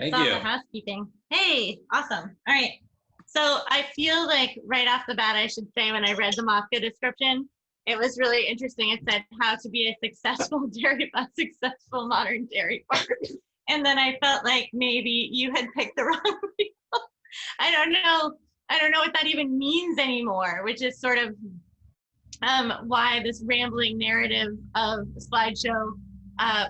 That's Thank all you. the housekeeping. Hey, awesome. All right. So I feel like right off the bat, I should say when I read the MOFGA description, it was really interesting. It said how to be a successful successful modern dairy farm. And then I felt like maybe you had picked the wrong people. I don't know what that even means anymore, which is sort of why this rambling narrative of a slideshow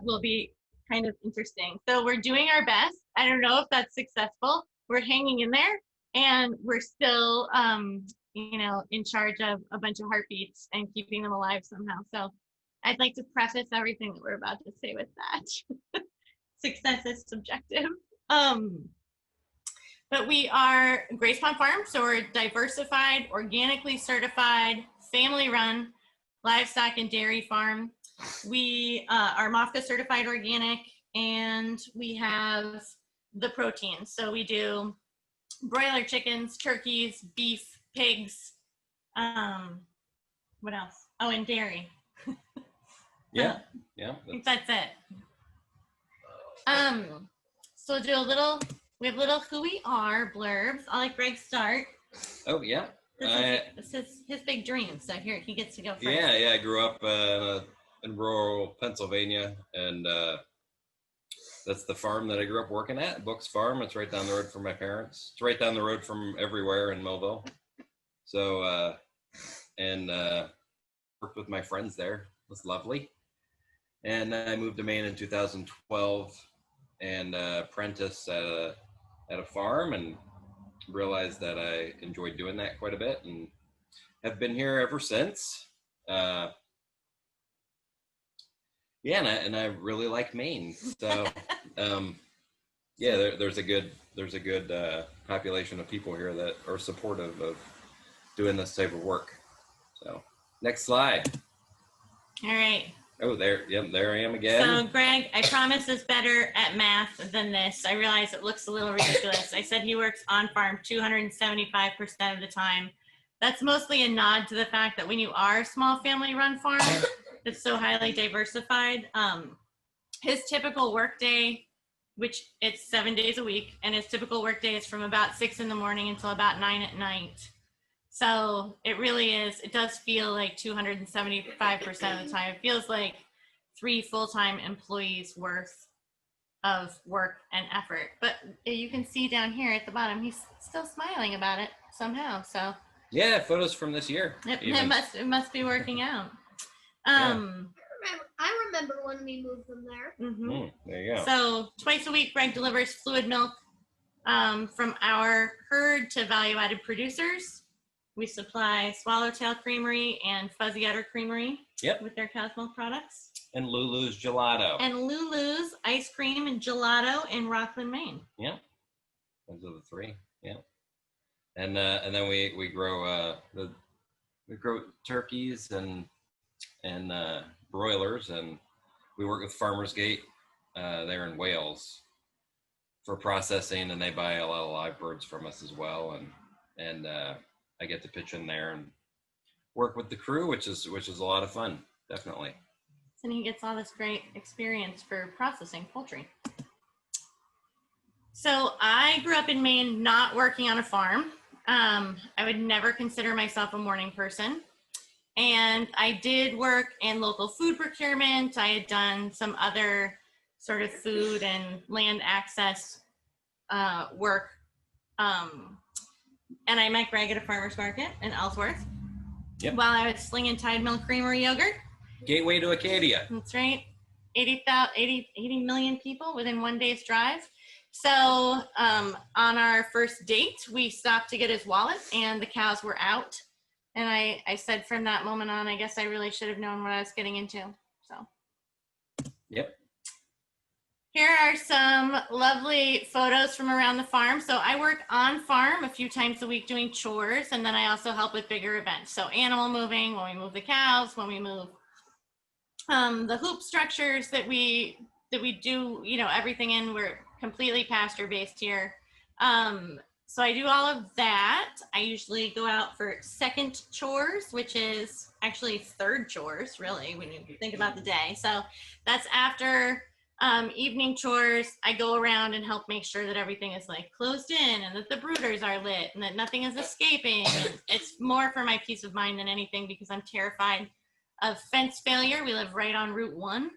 will be kind of interesting. So we're doing our best. I don't know if that's successful. We're hanging in there, and we're still, you know, in charge of a bunch of heartbeats and keeping them alive somehow. So I'd like to preface everything that we're about to say with that. Success is subjective. But we are Grace Pond Farm, so we're a diversified, organically certified, family-run livestock and dairy farm. We are MOFGA certified organic, and we have the protein. So we do broiler chickens, turkeys, beef, pigs. What else? Oh, and dairy. Yeah. I think that's it. So we'll do a little. We have little who we are blurbs. I'll let Greg start. Oh, yeah. This is his big dream. So here, he gets to go first. Yeah. I grew up in rural Pennsylvania, and that's the farm that I grew up working at, Book's Farm. It's right down the road from my parents. It's right down the road from everywhere in Millville. So, worked with my friends there. It was lovely. And I moved to Maine in 2012 and apprenticed at a farm, and realized that I enjoyed doing that quite a bit, and have been here ever since. And I really like Maine. So there's a good population of people here that are supportive of doing this type of work. So next slide. All right. Oh, there I am again. So Greg, I promise is better at math than this. I realize it looks a little ridiculous. I said he works on farm 275% of the time. That's mostly a nod to the fact that when you are a small family run farm that's so highly diversified, his typical work day, which it's 7 days a week, and his typical work day is from about 6 in the morning until about 9 at night. So it really is, it does feel like 275% of the time. It feels like 3 full-time employees worth of work and effort. But you can see down here at the bottom, he's still smiling about it somehow. So yeah, photos from this year. It must be working out. I remember when we moved them there. There you go. So twice a week, Greg delivers fluid milk from our herd to value-added producers. We supply Swallowtail Creamery and Fuzzy Udder Creamery with their cow's milk products. And Lulu's Gelato. And Lulu's Ice Cream and Gelato in Rockland, Maine. Yeah. Those are the 3. Yeah. And then we grow turkeys and broilers, and we work with Farmers Gate there in Wales for processing, and they buy a lot of live birds from us as well, and I get to pitch in there and work with the crew, which is a lot of fun, definitely. And he gets all this great experience for processing poultry. So I grew up in Maine not working on a farm. I would never consider myself a morning person. And I did work in local food procurement. I had done some other sort of food and land access work. And I met Greg at a farmer's market in Ellsworth while I was slinging Tide Milk Creamery yogurt. Gateway to Acadia. That's right. 80 million people within 1 day's drive. So on our first date, we stopped to get his wallet, and the cows were out. And I said from that moment on, I guess I really should have known what I was getting into. So. Yep. Here are some lovely photos from around the farm. So I work on farm a few times a week doing chores, and then I also help with bigger events. So animal moving, when we move the cows, when we move the hoop structures that we do, you know, everything in. We're completely pasture based here. So I do all of that. I usually go out for second chores, which is actually third chores, really, when you think about the day. So that's after Evening chores, I go around and help make sure that everything is like closed in and that the brooders are lit and that nothing is escaping. And it's more for my peace of mind than anything because I'm terrified of fence failure. We live right on Route 1.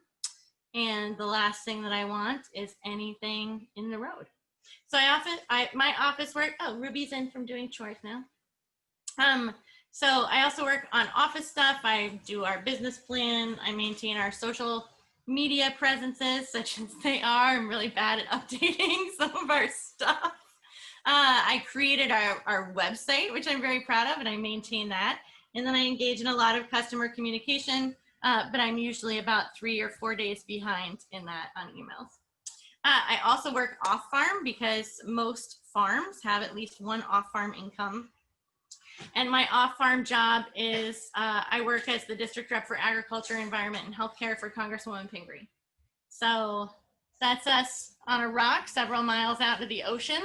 And the last thing that I want is anything in the road. So my office work, oh, Ruby's in from doing chores now. So I also work on office stuff. I do our business plan. I maintain our social media presences, such as they are. I'm really bad at updating some of our stuff. I created our website, which I'm very proud of, and I maintain that. And then I engage in a lot of customer communication, but I'm usually about 3 or 4 days behind in that on emails. I also work off farm because most farms have at least one off farm income. And my off-farm job is I work as the district rep for agriculture, environment, and healthcare for Congresswoman Pingree. So that's us on a rock several miles out to the ocean,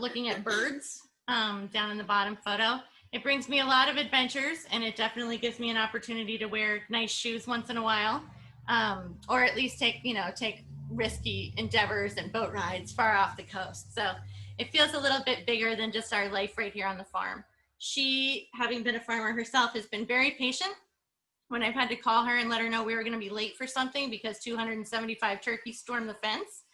looking at birds down in the bottom photo. It brings me a lot of adventures, and it definitely gives me an opportunity to wear nice shoes once in a while, or at least take risky endeavors and boat rides far off the coast. So it feels a little bit bigger than just our life right here on the farm. She, having been a farmer herself, has been very patient when I've had to call her and let her know we were going to be late for something because 275 turkeys stormed the fence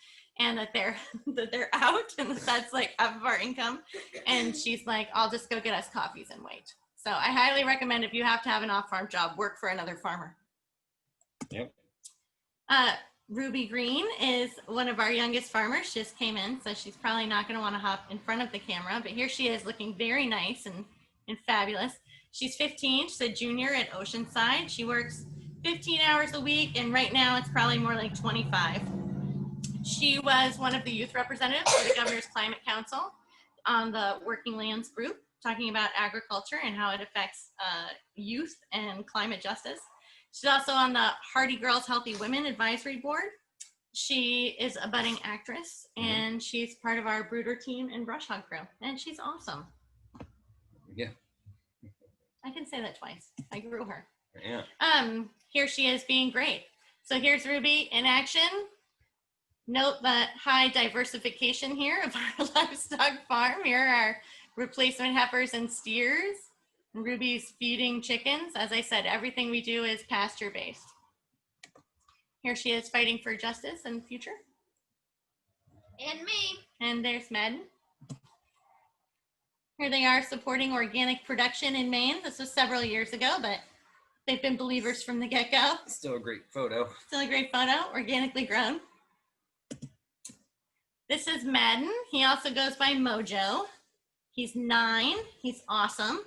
and that they're out and that's like half of our income. And she's like, I'll just go get us coffees and wait. So I highly recommend if you have to have an off-farm job, work for another farmer. Yep. Ruby Green is one of our youngest farmers. She just came in, so she's probably not going to want to hop in front of the camera, but here she is looking very nice and fabulous. She's 15. She's a junior at Oceanside. She works 15 hours a week, and right now it's probably more like 25. She was one of the youth representatives for the Governor's Climate Council on the Working Lands group, talking about agriculture and how it affects youth and climate justice. She's also on the Hardy Girls Healthy Women Advisory Board. She is a budding actress, and she's part of our brooder team and brush hog crew, and she's awesome. Yeah. I can say that twice. I grew her. Yeah. Here she is being great. So here's Ruby in action. Note the high diversification here of our livestock farm. Here are our replacement heifers and steers. Ruby's feeding chickens. As I said, everything we do is pasture-based. Here she is fighting for justice and future. And me. And there's Madden. Here they are supporting organic production in Maine. This was several years ago, but they've been believers from the get-go. Still a great photo. Still a great photo, organically grown. This is Madden. He also goes by Mojo. He's 9. He's awesome.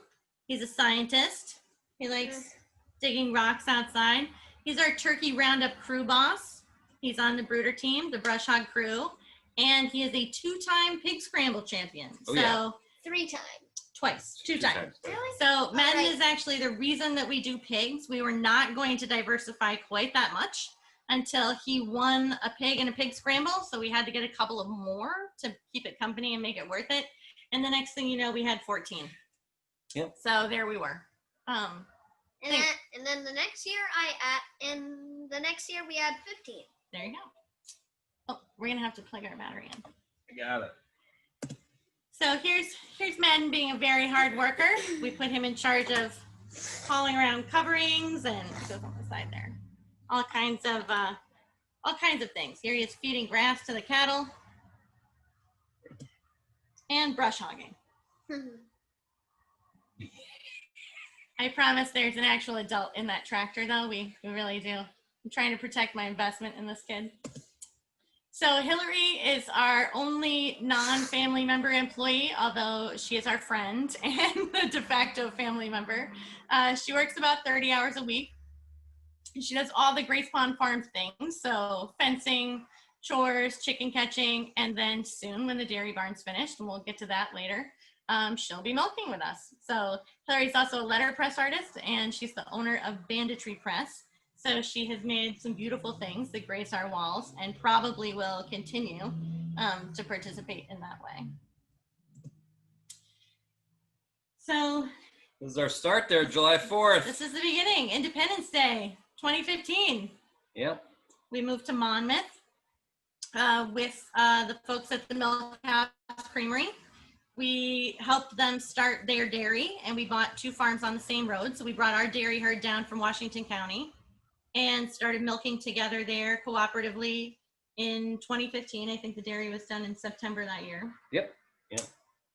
He's a scientist. He likes digging rocks outside. He's our turkey roundup crew boss. He's on the brooder team, the brush hog crew, and he is a 2-time pig scramble champion. Oh, yeah. 3 times. Twice, 2 times. Really? So Madden is actually the reason that we do pigs. We were not going to diversify quite that much until he won a pig in a pig scramble. So we had to get a couple of more to keep it company and make it worth it. And the next thing you know, we had 14. Yep. So there we were. And then the next year we had 15. There you go. Oh, we're gonna have to plug our battery in. I got it. So here's Madden being a very hard worker. We put him in charge of hauling around coverings and it goes on the side there. All kinds of things. Here he is feeding grass to the cattle and brush hogging. I promise there's an actual adult in that tractor though. We really do. I'm trying to protect my investment in this kid. So Hillary is our only non-family member employee, although she is our friend and the de facto family member. She works about 30 hours a week. She does all the Grace Pond Farm things, so fencing, chores, chicken catching, and then soon when the dairy barn's finished, and we'll get to that later, she'll be milking with us. So Hillary's also a letterpress artist, and she's the owner of Banditry Press. So she has made some beautiful things that grace our walls and probably will continue to participate in that way. So This is our start there, July 4th. this is the beginning, Independence Day, 2015. Yep. we moved to Monmouth with the folks at the Milk House Creamery. We helped them start their dairy, and we bought 2 farms on the same road. So we brought our dairy herd down from Washington County and started milking together there cooperatively in 2015. I think the dairy was done in September that year. Yep.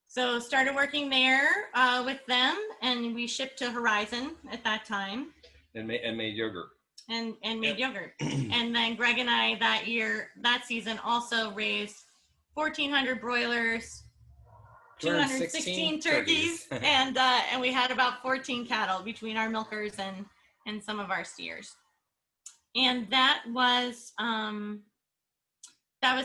So started working there with them, and we shipped to Horizon at that time. And made yogurt. And made yogurt. And then Greg and I that season also raised 1,400 broilers, 216 turkeys, and we had about 14 cattle between our milkers and some of our steers. And that was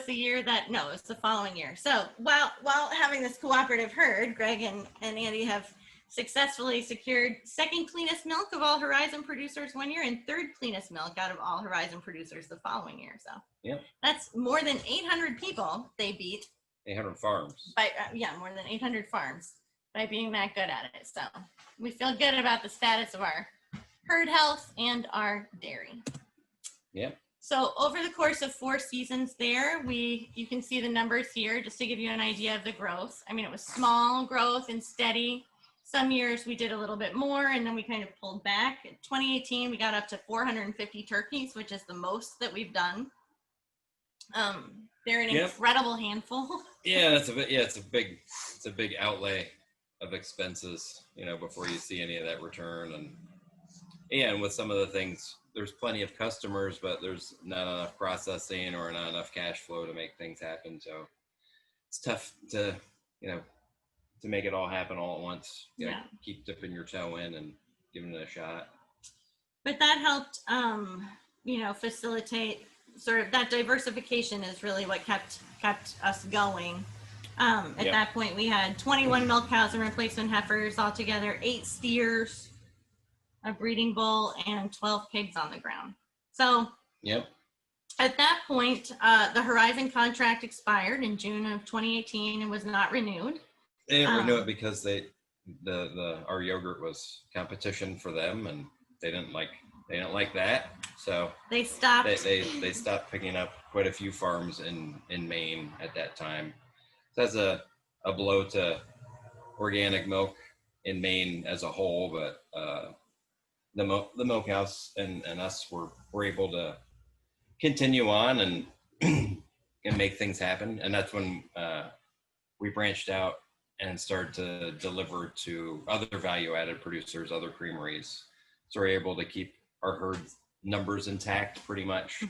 the year it was the following year. So while having this cooperative herd, Greg and Andy have successfully secured 2nd cleanest milk of all Horizon producers one year and 3rd cleanest milk out of all Horizon producers the following year. So that's more than 800 people they beat. 800 farms. By more than 800 farms by being that good at it. So we feel good about the status of our herd health and our dairy. Yeah. So over the course of 4 seasons there, you can see the numbers here just to give you an idea of the growth. I mean, it was small growth and steady. Some years we did a little bit more, and then we kind of pulled back. In 2018, we got up to 450 turkeys, which is the most that we've done. They're an incredible handful. Yeah, it's a big outlay of expenses, before you see any of that return. And with some of the things, there's plenty of customers, but there's not enough processing or not enough cash flow to make things happen. So it's tough to make it all happen all at once. Keep dipping your toe in and giving it a shot. But that helped, facilitate sort of that diversification is really what kept us going. At that point, we had 21 milk cows and replacement heifers altogether, 8 steers, a breeding bull, and 12 pigs on the ground. So at that point, the Horizon contract expired in June of 2018 and was not renewed. They didn't renew it because our yogurt was competition for them, and they didn't like that. So they stopped. They stopped picking up quite a few farms in Maine at that time. So that's a blow to organic milk in Maine as a whole, but the milk house and us were able to continue on and make things happen. And that's when we branched out and started to deliver to other value-added producers, other creameries. So we're able to keep our herd numbers intact pretty much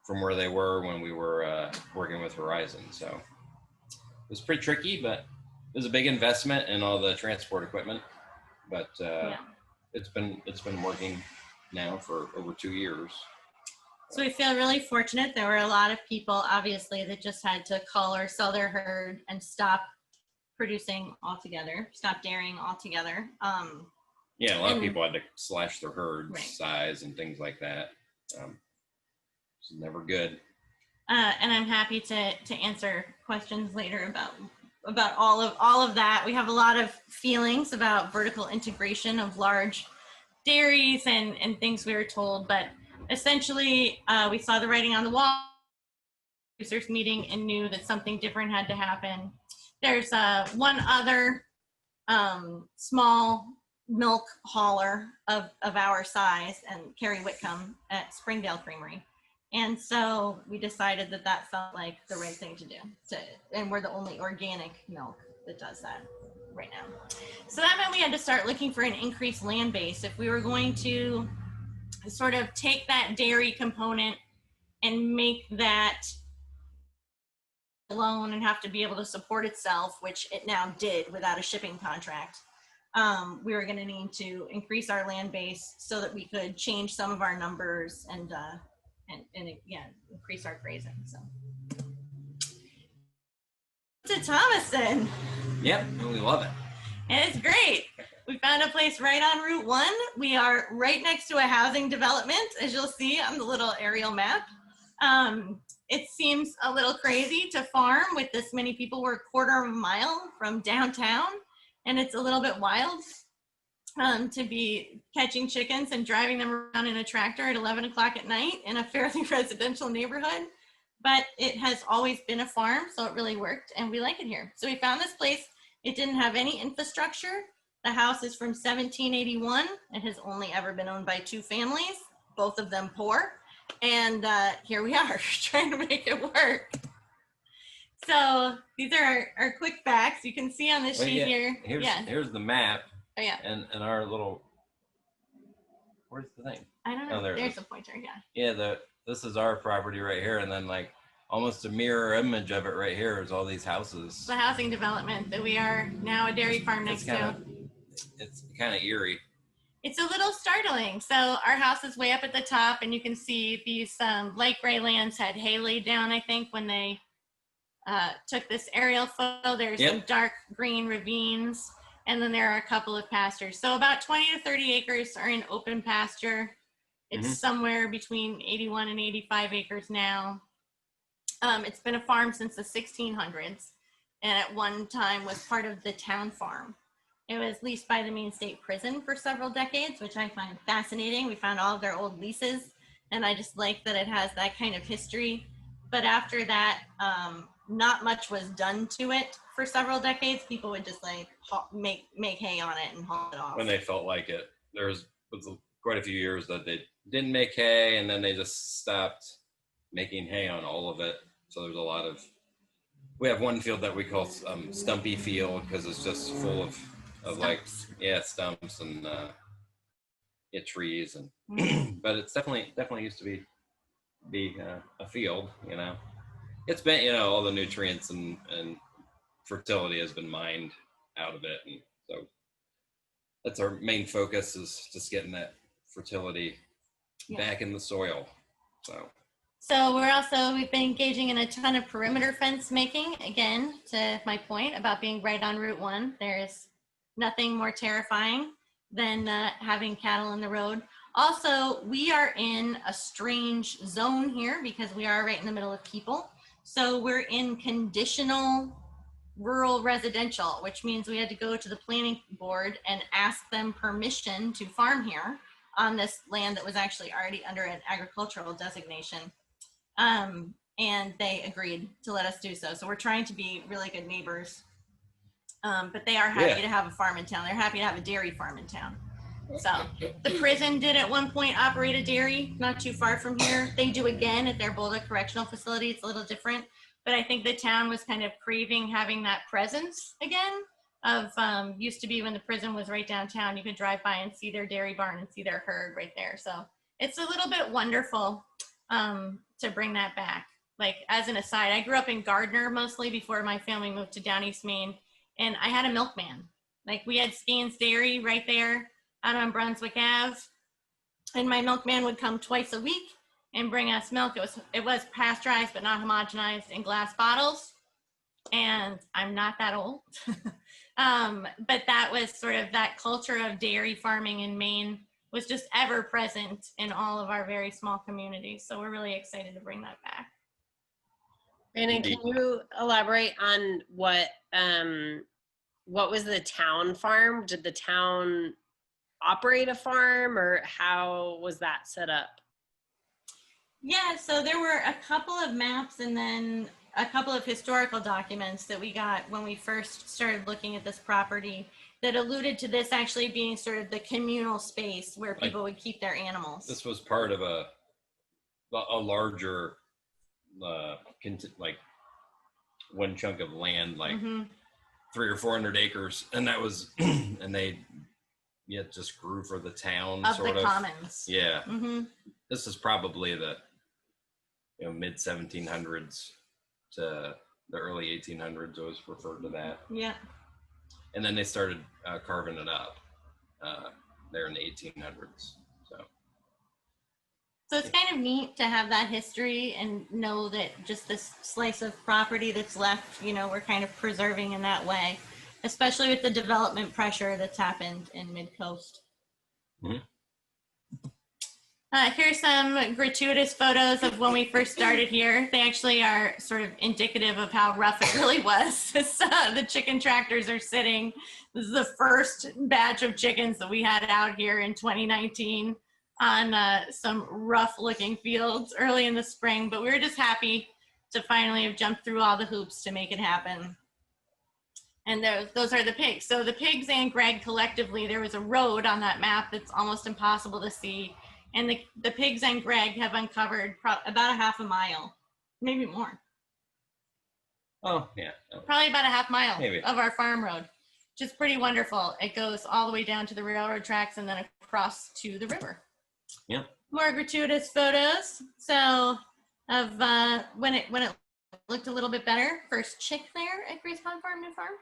from where they were when we were working with Horizon. So it was pretty tricky, but it was a big investment in all the transport equipment. But it's been working now for over 2 years. So we feel really fortunate. There were a lot of people, obviously, that just had to cull or sell their herd and stop producing altogether, stop dairying altogether. A lot of people had to slash their herd size and things like that. It's never good. And I'm happy to answer questions later about all of that. We have a lot of feelings about vertical integration of large dairies and things we were told, but essentially we saw the writing on the wall. Producers meeting and knew that something different had to happen. There's one other small milk hauler of our size, and Carrie Whitcomb at Springdale Creamery. And so we decided that felt like the right thing to do. And we're the only organic milk that does that right now. So that meant we had to start looking for an increased land base. If we were going to sort of take that dairy component and make that alone and have to be able to support itself, which it now did without a shipping contract, we were going to need to increase our land base so that we could change some of our numbers and increase our grazing. So to Thomaston. Yep, we love it. And it's great. We found a place right on Route 1. We are right next to a housing development, as you'll see on the little aerial map. It seems a little crazy to farm with this many people. We're a quarter of a mile from downtown, and it's a little bit wild. to be catching chickens and driving them around in a tractor at 11 o'clock at night in a fairly residential neighborhood. But it has always been a farm, so it really worked, and we like it here. So we found this place. It didn't have any infrastructure. The house is from 1781. It has only ever been owned by 2 families, both of them poor. And here we are trying to make it work. So these are our quick facts. You can see on this sheet here. Here's the map. Oh, yeah. And our little, where's the thing? I don't know. Oh, there's a pointer, yeah. Yeah, this is our property right here, and then like almost a mirror image of it right here is all these houses. The housing development that we are now a dairy farm next to. It's kind of eerie. It's a little startling. So our house is way up at the top, and you can see these light gray lands had hay laid down, I think, when they took this aerial photo. There's some dark green ravines, and then there are a couple of pastures. So about 20 to 30 acres are in open pasture. It's somewhere between 81 and 85 acres now. It's been a farm since the 1600s, and at one time was part of the town farm. It was leased by the Maine State Prison for several decades, which I find fascinating. We found all of their old leases, and I just like that it has that kind of history. But after that, not much was done to it for several decades. People would just like make hay on it and haul it off. When they felt like it. There was quite a few years that they didn't make hay, and then they just stopped making hay on all of it. So there's a lot of, we have one field that we call Stumpy Field because it's just full of stumps and trees, and but it's definitely used to be a field. You know, it's been, all the nutrients and fertility has been mined out of it, and so that's our main focus, is just getting that fertility back in the soil. So we've been engaging in a ton of perimeter fence making. Again, to my point about being right on Route 1, there's nothing more terrifying than having cattle in the road. Also, we are in a strange zone here because we are right in the middle of people. So we're in conditional rural residential, which means we had to go to the planning board and ask them permission to farm here on this land that was actually already under an agricultural designation. And they agreed to let us do so. So we're trying to be really good neighbors. But they are happy to have a farm in town. They're happy to have a dairy farm in town. So the prison did at one point operate a dairy not too far from here. They do again at their Boulder Correctional Facility. It's a little different, but I think the town was kind of craving having that presence again of used to be when the prison was right downtown. You could drive by and see their dairy barn and see their herd right there. So it's a little bit wonderful to bring that back. Like, as an aside, I grew up in Gardner mostly before my family moved to down East Maine, and I had a milkman. Like, we had Skeens Dairy right there out on Brunswick Ave, and my milkman would come twice a week and bring us milk. It was pasteurized but not homogenized in glass bottles, and I'm not that old. But that was sort of that culture of dairy farming in Maine was just ever present in all of our very small communities. So we're really excited to bring that back. Rhiannon, can you elaborate on what was the town farm? Did the town operate a farm, or how was that set up? Yeah, so there were a couple of maps and then a couple of historical documents that we got when we first started looking at this property that alluded to this actually being sort of the communal space where people would keep their animals. This was part of a larger, like one chunk of land, like 300 or 400 acres, and that was, and they just grew for the town of sort the of commons. Yeah. This is probably the mid 1700s to the early 1800s. I was referred to that. Yeah. And then they started carving it up there in the 1800s. So it's kind of neat to have that history and know that just this slice of property that's left, we're kind of preserving in that way, especially with the development pressure that's happened in Mid-Coast. Here's some gratuitous photos of when we first started here. They actually are sort of indicative of how rough it really was. The chicken tractors are sitting. This is the first batch of chickens that we had out here in 2019 on some rough looking fields early in the spring, but we were just happy to finally have jumped through all the hoops to make it happen. And those are the pigs. So the pigs and Gregg collectively, there was a road on that map that's almost impossible to see. And the pigs and Gregg have uncovered about a half a mile, maybe more. Oh, yeah. Probably about a half mile Maybe. Of our farm road, which is pretty wonderful. It goes all the way down to the railroad tracks and then across to the river. Yeah. More gratuitous photos. So of when it looked a little bit better, first chick there at Grace Pond Farm New Farm.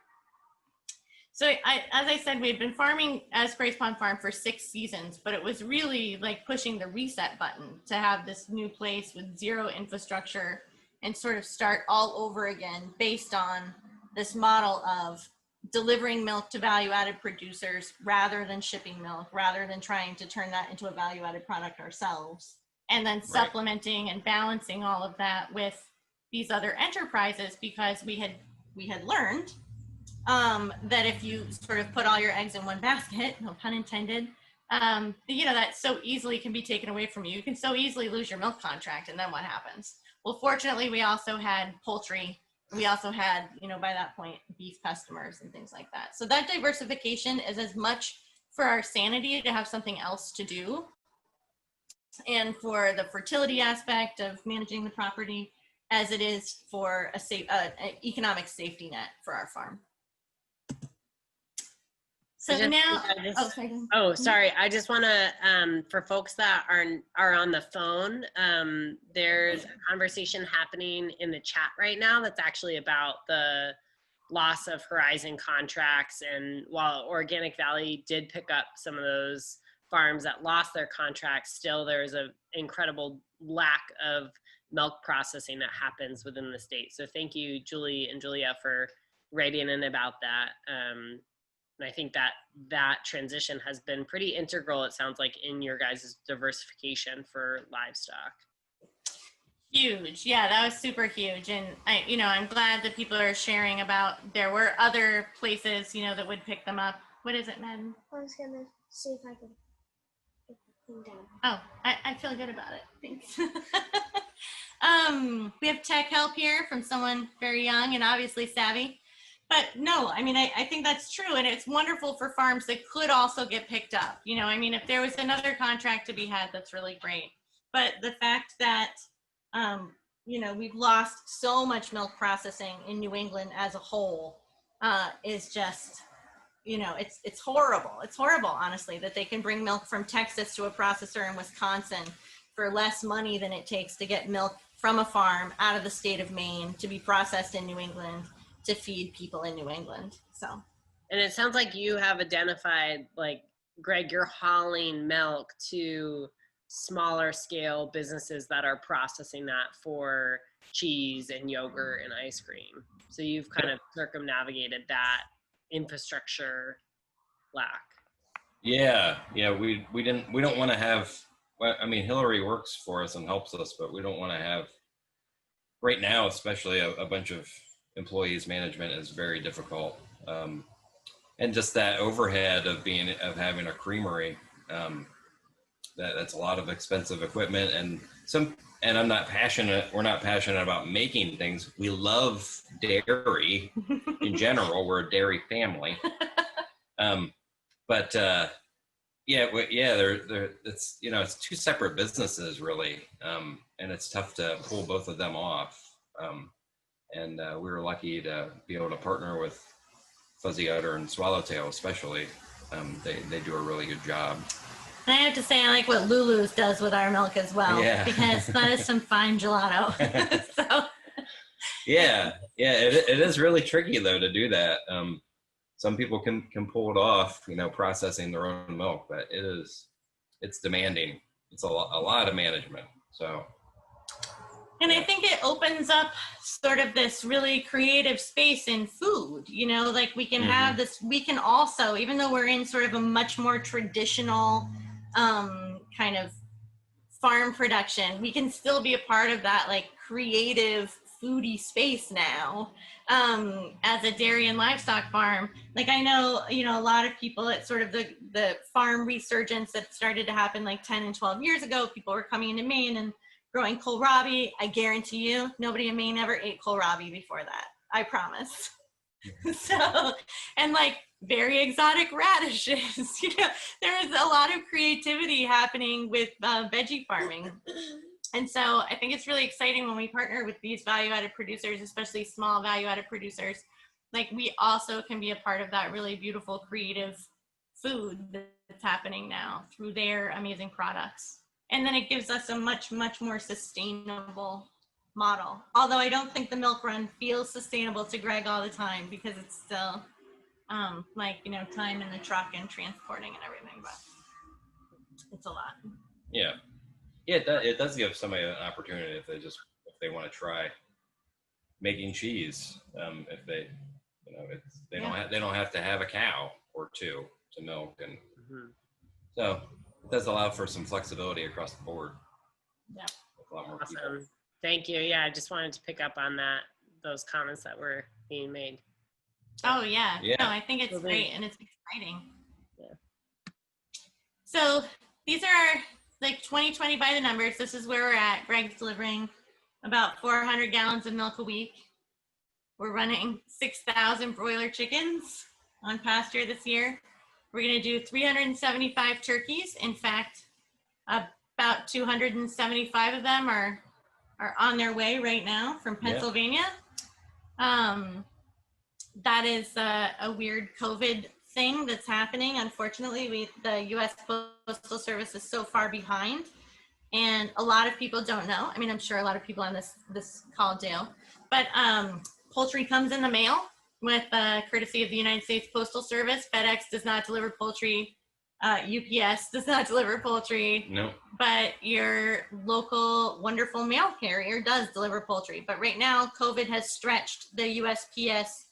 So as I said, we've been farming as Grace Pond Farm for 6 seasons, but it was really like pushing the reset button to have this new place with zero infrastructure and sort of start all over again based on this model of delivering milk to value-added producers rather than shipping milk, rather than trying to turn that into a value-added product ourselves, and then supplementing and balancing all of that with these other enterprises, because we had learned that if you sort of put all your eggs in one basket, no pun intended, that so easily can be taken away from you. You can so easily lose your milk contract, and then what happens? Well, fortunately, we also had poultry. We also had, by that point, beef customers and things like that. So that diversification is as much for our sanity to have something else to do, and for the fertility aspect of managing the property, as it is for an economic safety net for our farm. So sorry. I just want to, for folks that are on the phone, there's a conversation happening in the chat right now that's actually about the loss of Horizon contracts. And while Organic Valley did pick up some of those farms that lost their contracts, still there's an incredible lack of milk processing that happens within the state. So thank you, Julie and Julia, for writing in about that. And I think that transition has been pretty integral, it sounds like, in your guys' diversification for livestock. Huge. Yeah, that was super huge. And I'm glad that people are sharing about, there were other places, that would pick them up. What is it, Madden? I was going to see if I could get the thing down. Oh, I feel good about it. Thanks. We have tech help here from someone very young and obviously savvy. But no, I think that's true. And it's wonderful for farms that could also get picked up. If there was another contract to be had, that's really great. But the fact that, we've lost so much milk processing in New England as a whole is just, it's horrible. It's horrible, honestly, that they can bring milk from Texas to a processor in Wisconsin for less money than it takes to get milk from a farm out of the state of Maine to be processed in New England to feed people in New England. So, and it sounds like you have identified, like, Gregg, you're hauling milk to smaller scale businesses that are processing that for cheese and yogurt and ice cream. So you've kind of circumnavigated that infrastructure lack. Yeah, we don't want to have, Hillary works for us and helps us, but we don't want to have, right now especially, a bunch of employees. Management is very difficult, and just that overhead of having a creamery, that's a lot of expensive equipment, and we're not passionate about making things. We love dairy in general. We're a dairy family, it's two separate businesses really, and it's tough to pull both of them off. And we were lucky to be able to partner with Fuzzy Udder and Swallowtail, especially. They do a really good job. And I have to say, I like what Lulu's does with our milk as well, because that is some fine gelato. So. Yeah, it is really tricky though to do that. Some people can pull it off, processing their own milk, but it's demanding. It's a lot of management. So. And I think it opens up sort of this really creative space in food, like we can have this, we can also, even though we're in sort of a much more traditional kind of farm production. We can still be a part of that like creative foodie space now as a dairy and livestock farm. Like I know, you know, a lot of people at sort of the farm resurgence that started to happen like 10 and 12 years ago, people were coming into Maine and growing kohlrabi. I guarantee you, nobody in Maine ever ate kohlrabi before that. I promise. So, and like very exotic radishes, you know, there is a lot of creativity happening with veggie farming. And so I think it's really exciting when we partner with these value-added producers, especially small value-added producers. Like we also can be a part of that really beautiful creative food that's happening now through their amazing products. And then it gives us a much, much more sustainable model. Although I don't think the milk run feels sustainable to Gregg all the time because it's still like, you know, time in the truck and transporting and everything, but it's a lot. Yeah. Yeah, it does give somebody an opportunity if they want to try making cheese. If they, you know, they don't have to have a cow or two to milk, and so it does allow for some flexibility across the board. Yeah, with a lot more Awesome. people. Thank you. Yeah, I just wanted to pick up on those comments that were being made. Oh yeah. Yeah. No, I think it's great and it's exciting. Yeah. So these are like 2020 by the numbers. This is where we're at. Gregg's delivering about 400 gallons of milk a week. We're running 6,000 broiler chickens on pasture this year. We're going to do 375 turkeys. In fact, about 275 of them are on their way right now from Pennsylvania. That is a weird COVID thing that's happening. Unfortunately, the U.S. Postal Service is so far behind, and a lot of people don't know. I mean, I'm sure a lot of people on this call do, but poultry comes in the mail with courtesy of the United States Postal Service. FedEx does not deliver poultry. UPS does not deliver poultry. No. But your local wonderful mail carrier does deliver poultry. But right now, COVID has stretched the USPS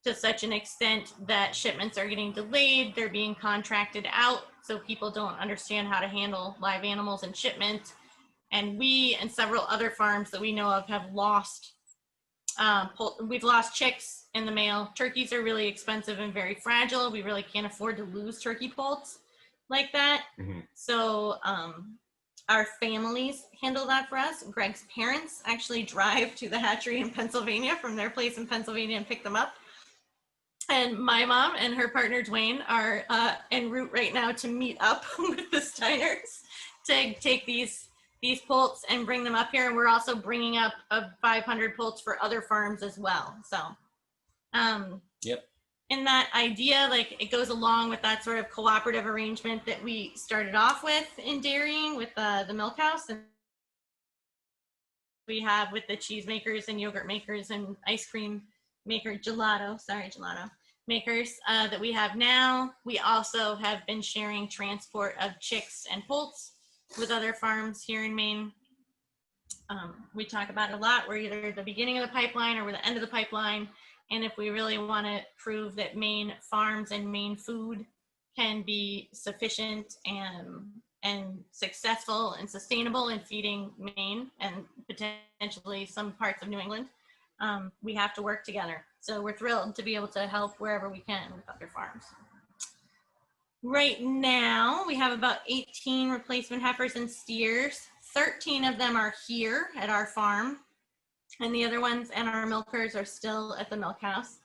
to such an extent that shipments are getting delayed. They're being contracted out, so people don't understand how to handle live animals and shipment. And we and several other farms that we know of have lost, we've lost chicks in the mail. Turkeys are really expensive and very fragile. We really can't afford to lose turkey poults like that. So our families handle that for us. Gregg's parents actually drive to the hatchery in Pennsylvania from their place in Pennsylvania and pick them up. And my mom and her partner Dwayne are en route right now to meet up with the Steiners to take these poults and bring them up here. And we're also bringing up 500 poults for other farms as well. So in that idea, like it goes along with that sort of cooperative arrangement that we started off with in dairying with the milk house, and we have with the cheese makers and yogurt makers and ice cream maker gelato makers that we have now. We also have been sharing transport of chicks and poults with other farms here in Maine. We talk about it a lot. We're either at the beginning of the pipeline or we're the end of the pipeline. And if we really want to prove that Maine farms and Maine food can be sufficient and successful and sustainable in feeding Maine and potentially some parts of New England, we have to work together. So we're thrilled to be able to help wherever we can with other farms. Right now, we have about 18 replacement heifers and steers. 13 of them are here at our farm, and the other ones and our milkers are still at the milk house.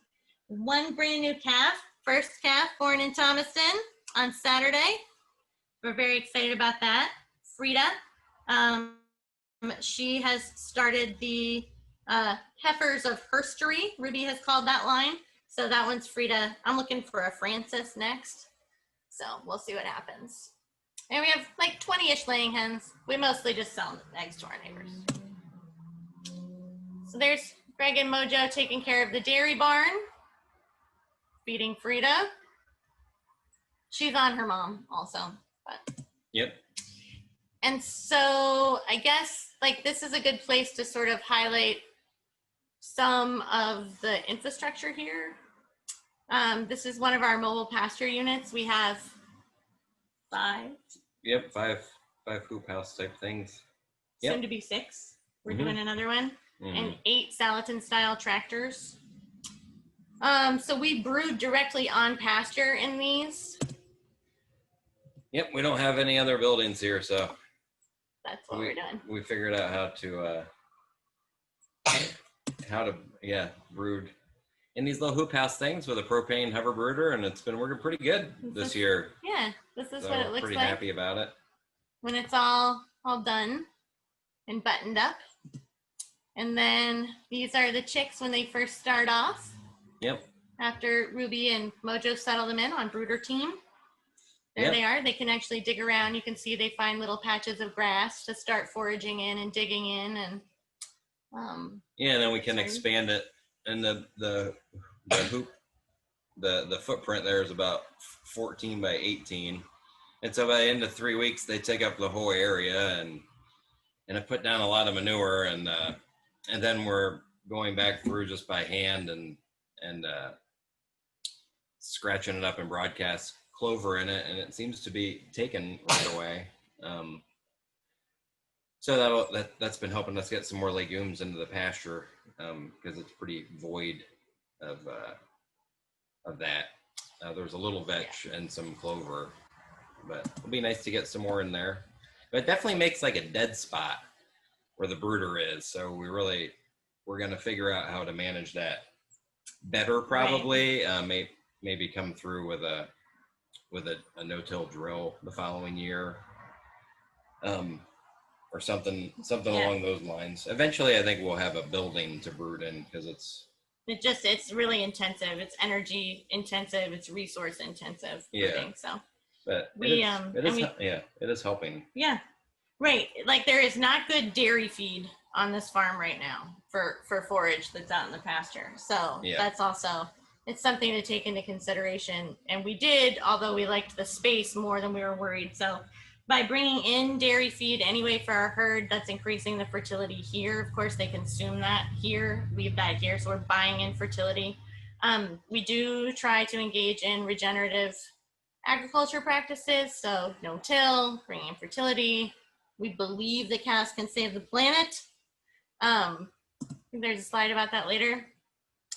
One brand new calf, first calf born in Thomaston on Saturday. We're very excited about that. Frida, she has started the heifers of herstory. Ruby has called that line. So that one's Frida. I'm looking for a Francis next. So we'll see what happens. And we have like 20-ish laying hens. We mostly just sell eggs to our neighbors. So there's Gregg and Mojo taking care of the dairy barn, feeding Frida. She's on her mom also. But. Yep. And so I guess like this is a good place to sort of highlight some of the infrastructure here. This is one of our mobile pasture units. We have 5. Yep, hoop house type things. Soon Yep. to be 6. We're Mhm. doing another one. Mhm. And 8 Salatin style tractors. So we brood directly on pasture in these. Yep, we don't have any other buildings here, so That's what we're doing. we figured out how to brood in these little hoop house things with a propane hover brooder, and it's been working pretty good this year. Yeah, this is So what it looks pretty like happy about it. when it's all done and buttoned up. And then these are the chicks when they first start off. Yep. After Ruby and Mojo settle them in on brooder team. There they are. They can actually dig around. You can see they find little patches of grass to start foraging in and digging in, and and then we can expand it. And the hoop, the footprint there is about 14 by 18, and so by the end of 3 weeks they take up the whole area, and I put down a lot of manure, and then we're going back through just by hand and scratching it up and broadcast clover in it, and it seems to be taken right away. So that's been helping us get some more legumes into the pasture, because it's pretty void of that. There's a little vetch and some clover, but it'll be nice to get some more in there. But it definitely makes like a dead spot where the brooder is. So we're going to figure out how to manage that better, probably. Right. Maybe come through with a no-till drill the following year, or something along those lines. Eventually, I think we'll have a building to brood in, because it's really intensive. It's energy intensive. It's resource intensive brooding. So, but it is helping. Yeah, right. Like, there is not good dairy feed on this farm right now for forage that's out in the pasture. So that's also, it's something to take into consideration. And we did, although we liked the space more than we were worried. So by bringing in dairy feed anyway for our herd, that's increasing the fertility here. Of course, they consume that here, leave that here. So we're buying in fertility. We do try to engage in regenerative agriculture practices. So no-till, bringing in fertility. We believe the cows can save the planet. I think there's a slide about that later.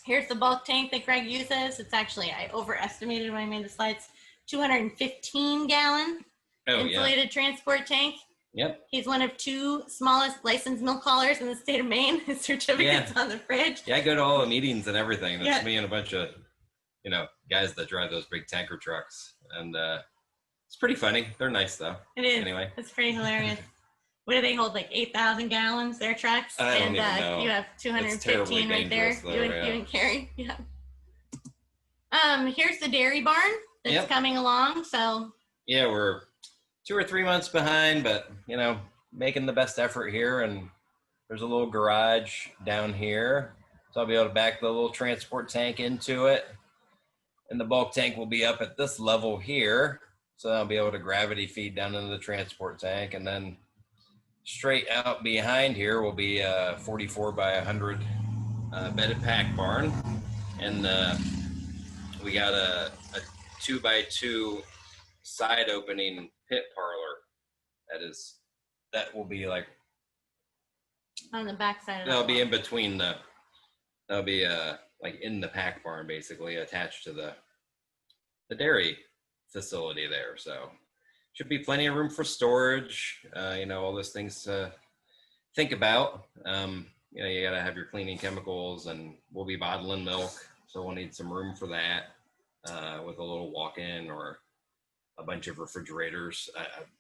Here's the bulk tank that Gregg uses. It's actually, I overestimated when I made the slides, 215 gallon insulated transport tank. Yep. He's one of 2 smallest licensed milk haulers in the state of Maine. His certificate's on the fridge. Yeah, I go to all the meetings and everything. That's me and a bunch of, guys that drive those big tanker trucks. And it's pretty funny. They're nice, though. It is. Anyway. It's pretty hilarious. What do they hold, like 8,000 gallons, their trucks? I don't even know. You have 215 right there. Though, you and carry. Yeah. Here's the dairy barn that's coming along. So yeah, we're 2 or 3 months behind, but making the best effort here. And there's a little garage down here, so I'll be able to back the little transport tank into it, and the bulk tank will be up at this level here, so I'll be able to gravity feed down into the transport tank. And then straight out behind here will be a 44 by 100 bedded pack barn, and we got a 2 by 2 side opening pit parlor. That will be like on the back side. That'll be in between that'll be like in the pack barn, basically attached to the dairy facility there. So should be plenty of room for storage. All those things to think about. You got to have your cleaning chemicals, and we'll be bottling milk, so we'll need some room for that, with a little walk-in or a bunch of refrigerators.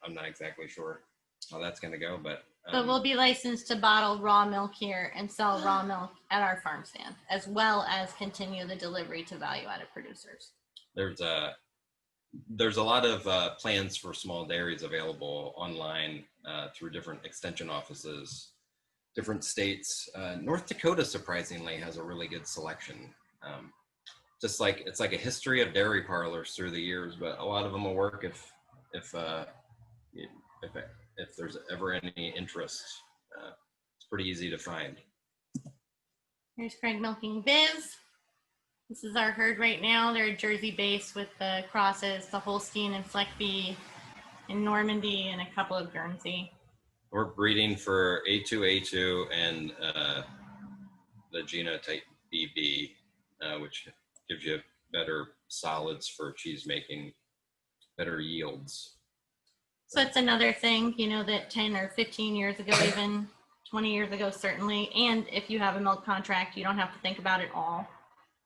I'm not exactly sure how that's going to go, but we'll be licensed to bottle raw milk here and sell raw milk at our farm stand, as well as continue the delivery to value-added producers. There's a lot of plans for small dairies available online through different extension offices, different states. North Dakota, surprisingly, has a really good selection. Just like it's like a history of dairy parlors through the years, but a lot of them will work if there's ever any interest. It's pretty easy to find. Here's Craig milking Biz. This is our herd right now. They're Jersey based with the crosses, the Holstein and Fleckby. in Normandy and a couple of Guernsey. We're breeding for A2A2 and the genotype BB, which gives you better solids for cheese making, better yields. So it's another thing, you know, that 10 or 15 years ago, even 20 years ago, certainly. And if you have a milk contract, you don't have to think about it all.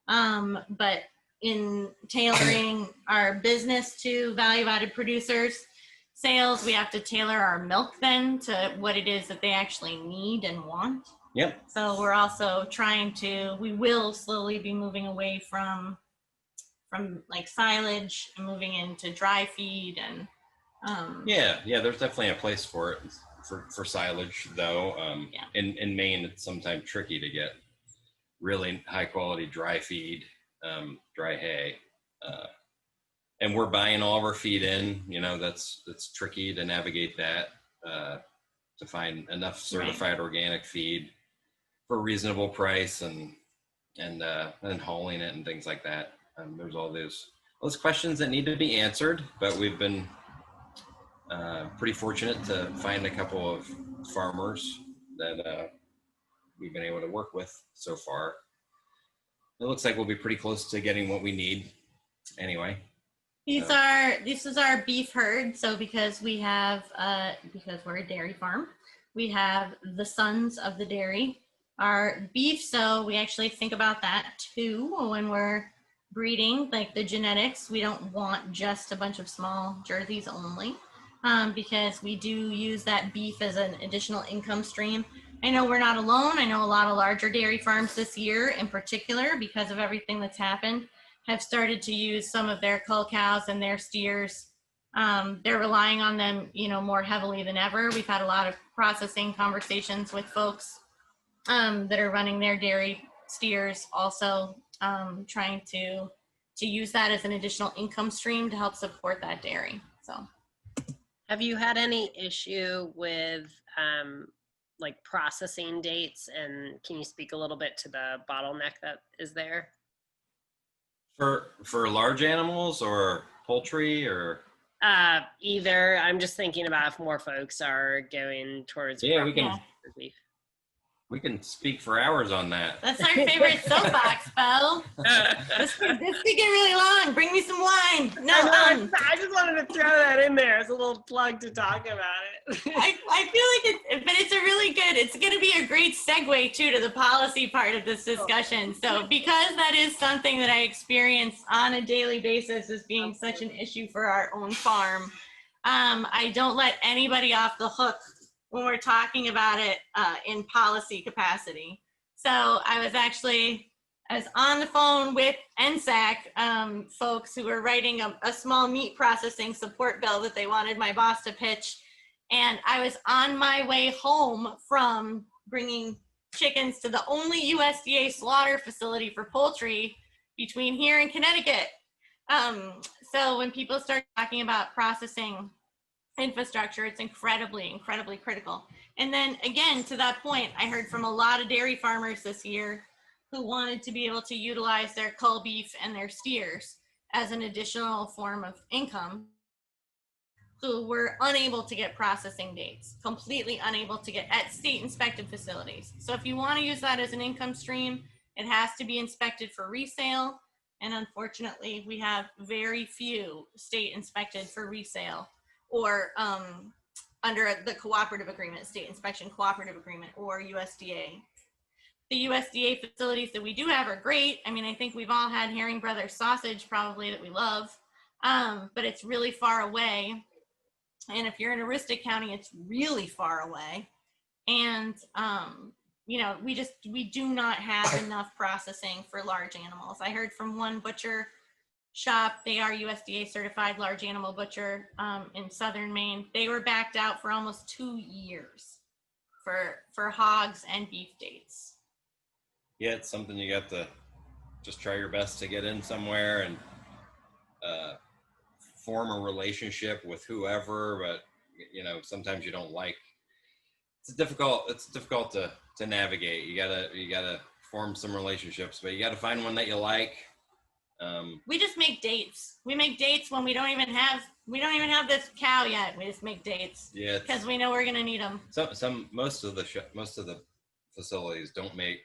But in tailoring our business to value-added producers sales, we have to tailor our milk then to what it is that they actually need and want. Yep. So we're also we will slowly be moving away from like silage and moving into dry feed and yeah, there's definitely a place for it for silage though. Yeah. In Maine, it's sometimes tricky to get really high quality dry feed, dry hay, and we're buying all of our feed in. You know, that's tricky to navigate that, to find enough certified organic feed for a reasonable price and hauling it and things like that. There's all those questions that need to be answered, but we've been pretty fortunate to find a couple of farmers that we've been able to work with so far. It looks like we'll be pretty close to getting what we need anyway. This is our beef herd. So because we're a dairy farm, we have the sons of the dairy, our beef. So we actually think about that too when we're breeding, like the genetics. We don't want just a bunch of small Jerseys only, because we do use that beef as an additional income stream. I know we're not alone. I know a lot of larger dairy farms this year in particular, because of everything that's happened, have started to use some of their cull cows and their steers. They're relying on them, you know, more heavily than ever. We've had a lot of processing conversations with folks that are running their dairy steers, also trying to use that as an additional income stream to help support that dairy. So, have you had any issue with like processing dates, and can you speak a little bit to the bottleneck that is there? For large animals or poultry or? Either. I'm just thinking about if more folks are going towards. Yeah, we can speak for hours on that. That's our favorite soapbox, Bo. This could get really long. Bring me some wine. No, I just wanted to throw that in there as a little plug to talk about it. I feel like it's going to be a great segue too to the policy part of this discussion. So because that is something that I experience on a daily basis as being such an issue for our own farm, I don't let anybody off the hook when we're talking about it in policy capacity. So I was on the phone with NSAC folks who were writing a small meat processing support bill that they wanted my boss to pitch. And I was on my way home from bringing chickens to the only USDA slaughter facility for poultry between here and Connecticut. So when people start talking about processing infrastructure, it's incredibly critical. And then again, to that point, I heard from a lot of dairy farmers this year who wanted to be able to utilize their cull beef and their steers as an additional form of income, who were unable to get processing dates, completely unable to get at state inspected facilities. So if you want to use that as an income stream, it has to be inspected for resale. And unfortunately, we have very few state inspected for resale, or under the cooperative agreement, state inspection cooperative agreement, or USDA. The USDA facilities that we do have are great. I mean, I think we've all had Herring Brothers sausage probably that we love, but it's really far away. And if you're in Aroostook County, it's really far away. And, you know, we do not have enough processing for large animals. I heard from one butcher shop, they are USDA certified large animal butcher in southern Maine. They were backed out for almost 2 years for hogs and beef dates. Yeah, it's something you got to just try your best to get in somewhere and form a relationship with whoever, but you know, sometimes you don't like. It's difficult to navigate. You gotta form some relationships, but you gotta find one that you like. We just make dates. We make dates when we don't even have this cow yet. We just make dates. Yeah. Because we know we're gonna need them. Most of the facilities don't make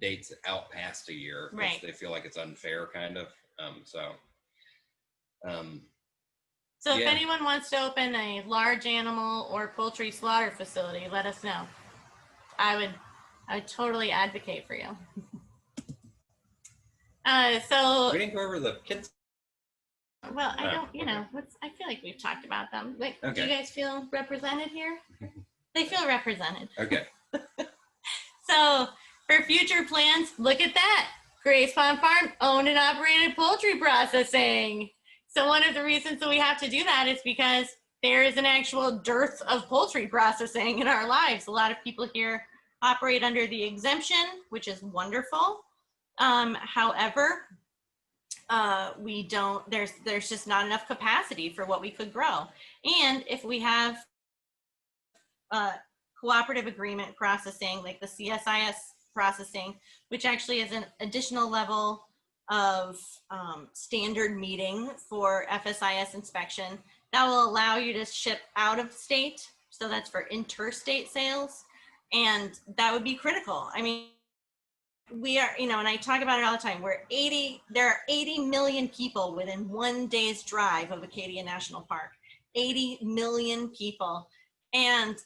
dates out past a year. Right. They feel like it's unfair, kind of. So if anyone wants to open a large animal or poultry slaughter facility, let us know. I would totally advocate for you. So we didn't go over the kids. Well, I don't, I feel like we've talked about them. Like, okay. Do you guys feel represented here? They feel represented. Okay. So for future plans, look at that. Grace Pond Farm, owned and operated poultry processing. So one of the reasons that we have to do that is because there is an actual dearth of poultry processing in our lives. A lot of people here operate under the exemption, which is wonderful. However, we don't, there's just not enough capacity for what we could grow. And if we have cooperative agreement processing, like the CSIS processing, which actually is an additional level of standard meeting for FSIS inspection, that will allow you to ship out of state. So that's for interstate sales. And that would be critical. I mean, we are, and I talk about it all the time, there are 80 million people within 1 day's drive of Acadia National Park. 80 million people. And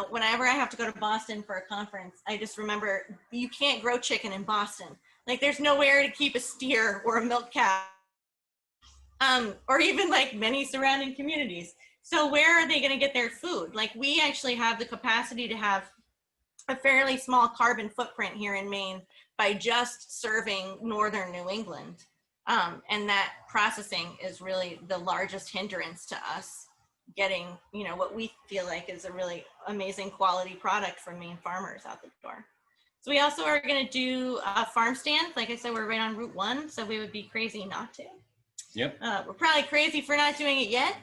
whenever I have to go to Boston for a conference, I just remember you can't grow chicken in Boston. Like there's nowhere to keep a steer or a milk cow, or even like many surrounding communities. So where are they going to get their food? Like we actually have the capacity to have a fairly small carbon footprint here in Maine by just serving northern New England. And that processing is really the largest hindrance to us getting, what we feel like is a really amazing quality product from Maine farmers out the door. So we also are going to do a farm stand. Like I said, we're right on Route 1, so we would be crazy not to. Yep. We're probably crazy for not doing it yet.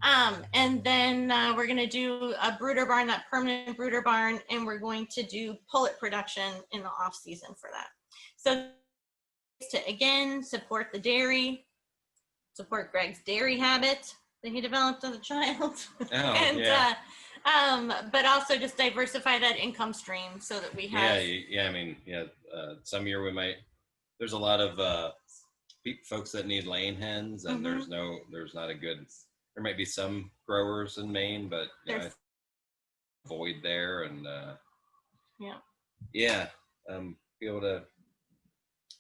And then we're going to do a brooder barn, that permanent brooder barn, and we're going to do pullet production in the off season for that. So to, again, support the dairy, support Gregg's dairy habit that he developed as a child. Oh, and, but also just diversify that income stream so that we have. Some year there's a lot of folks that need laying hens, and there might be some growers in Maine, but void there, and be able to,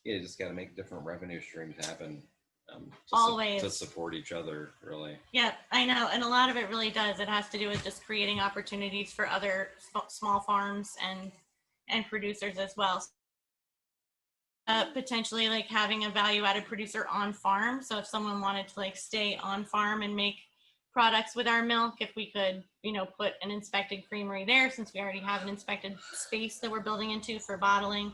just got to make different revenue streams happen. Always to support each other, really. Yeah, I know, and a lot of it really does. It has to do with just creating opportunities for other small farms and producers as well. Potentially like having a value-added producer on farm. So if someone wanted to like stay on farm and make products with our milk, if we could, put an inspected creamery there, since we already have an inspected space that we're building into for bottling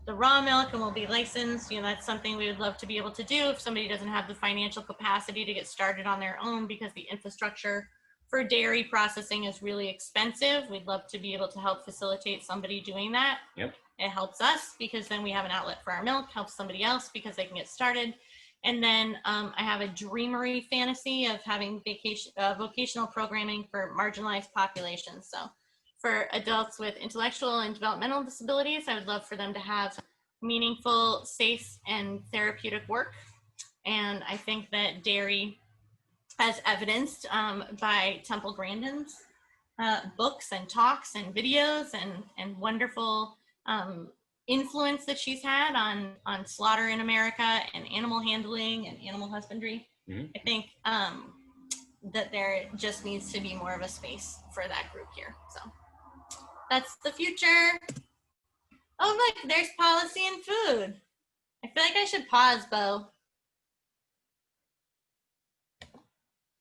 the raw milk, and we'll be licensed. That's something we would love to be able to do if somebody doesn't have the financial capacity to get started on their own, because the infrastructure for dairy processing is really expensive. We'd love to be able to help facilitate somebody doing that. Yep. It helps us because then we have an outlet for our milk, helps somebody else because they can get started. And then I have a dreamery fantasy of having vocational programming for marginalized populations. So for adults with intellectual and developmental disabilities, I would love for them to have meaningful, safe, and therapeutic work. And I think that dairy, as evidenced by Temple Grandin's books and talks and videos and wonderful influence that she's had on slaughter in America and animal handling and animal husbandry. Mm-hmm. I think that there just needs to be more of a space for that group here. So that's the future. Oh, look, there's policy and food. I feel like I should pause, Bo.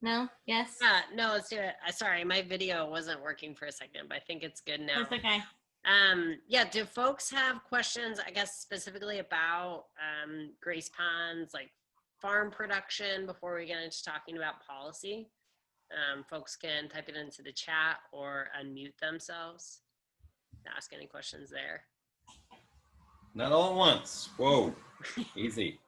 No? Yes? No, let's do it. Sorry, my video wasn't working for a second, but I think it's good now. That's okay. Do folks have questions, I guess, specifically about Grace Pond's like farm production before we get into talking about policy? Folks can type it into the chat or unmute themselves. Ask any questions there. Not all at once. Whoa, easy.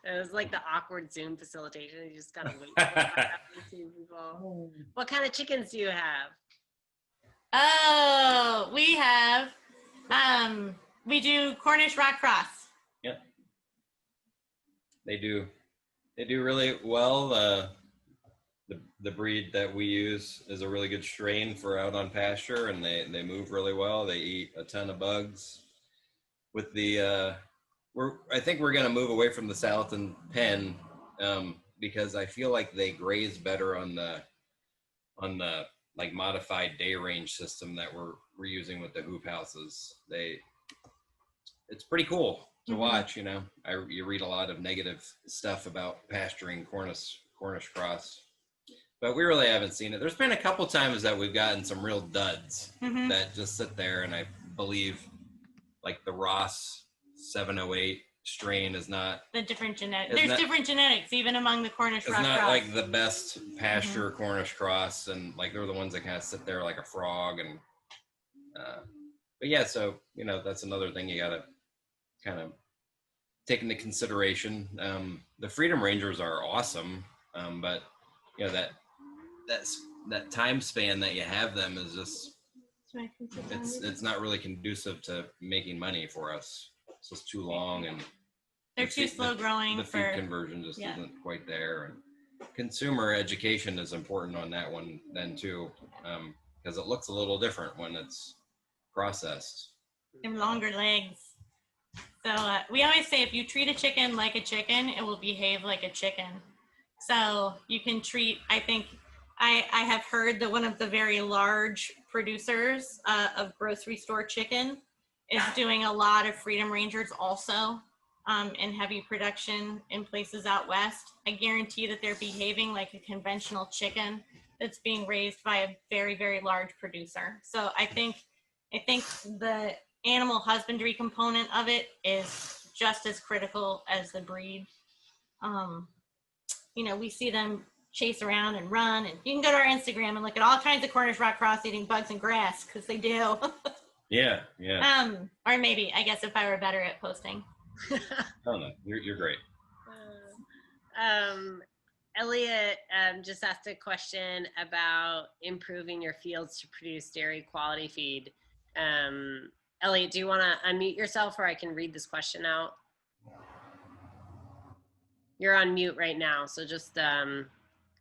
It was like the awkward Zoom facilitation. You just gotta wait for people. What kind of chickens do you have? Oh, we have, we do Cornish rock cross. Yep. They do really well. The breed that we use is a really good strain for out on pasture, and they move really well. They eat a ton of bugs. With the I think we're gonna move away from the Southern pen because I feel like they graze better on the like modified day range system that we're using with the hoop houses. It's pretty cool to watch. You know, you read a lot of negative stuff about pasturing Cornish cross, but we really haven't seen it. There's been a couple times that we've gotten some real duds that just sit there, and I believe like the Ross 708 strain is not the different genetics. There's different genetics even among the Cornish rock cross. It's not like the best pasture Cornish cross, and like they're the ones that kind of sit there like a frog. And but yeah, so you know that's another thing you gotta kind of take into consideration. The Freedom Rangers are awesome, but you know that time span that you have them is just it's not really conducive to making money for us. It's just too long, and they're too slow growing. The feed conversion just isn't quite there, and consumer education is important on that one then too, because it looks a little different when it's processed. And longer legs. So we always say if you treat a chicken like a chicken, it will behave like a chicken. So you can treat, I think, I have heard that one of the very large producers of grocery store chicken is doing a lot of Freedom Rangers also in heavy production in places out west. I guarantee that they're behaving like a conventional chicken that's being raised by a very, very large producer. So I think the animal husbandry component of it is just as critical as the breed. You know, we see them chase around and run, and you can go to our Instagram and look at all kinds of Cornish rock cross eating bugs and grass, because they do. Yeah. Or maybe, I guess if I were better at posting. Oh no, you're great. Elliot just asked a question about improving your fields to produce dairy quality feed. Elliot, do you want to unmute yourself, or I can read this question out? You're on mute right now, so just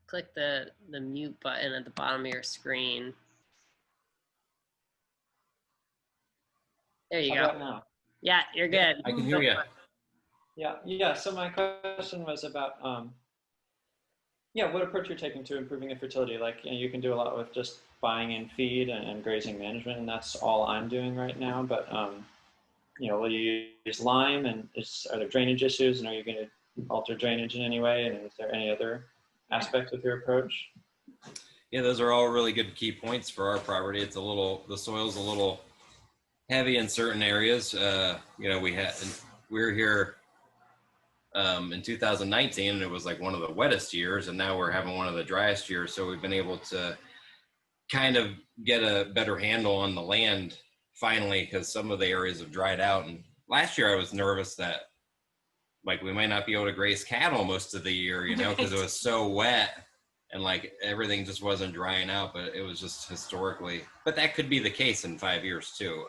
click the mute button at the bottom of your screen. There you go. Now? Yeah, you're good. I can hear you. Yeah. So my question was about, what approach you're taking to improving the fertility. Like, you can do a lot with just buying in feed and grazing management, and that's all I'm doing right now. But, will you use lime, and are there drainage issues, and are you going to alter drainage in any way? And is there any other aspects of your approach? Yeah, those are all really good key points for our property. The soil's a little heavy in certain areas. We were here in 2019, and it was like one of the wettest years, and now we're having one of the driest years. So we've been able to kind of get a better handle on the land finally, because some of the areas have dried out. And last year I was nervous that like we might not be able to graze cattle most of the year, because it was so wet and like everything just wasn't drying out. But it was just historically, but that could be the case in 5 years too.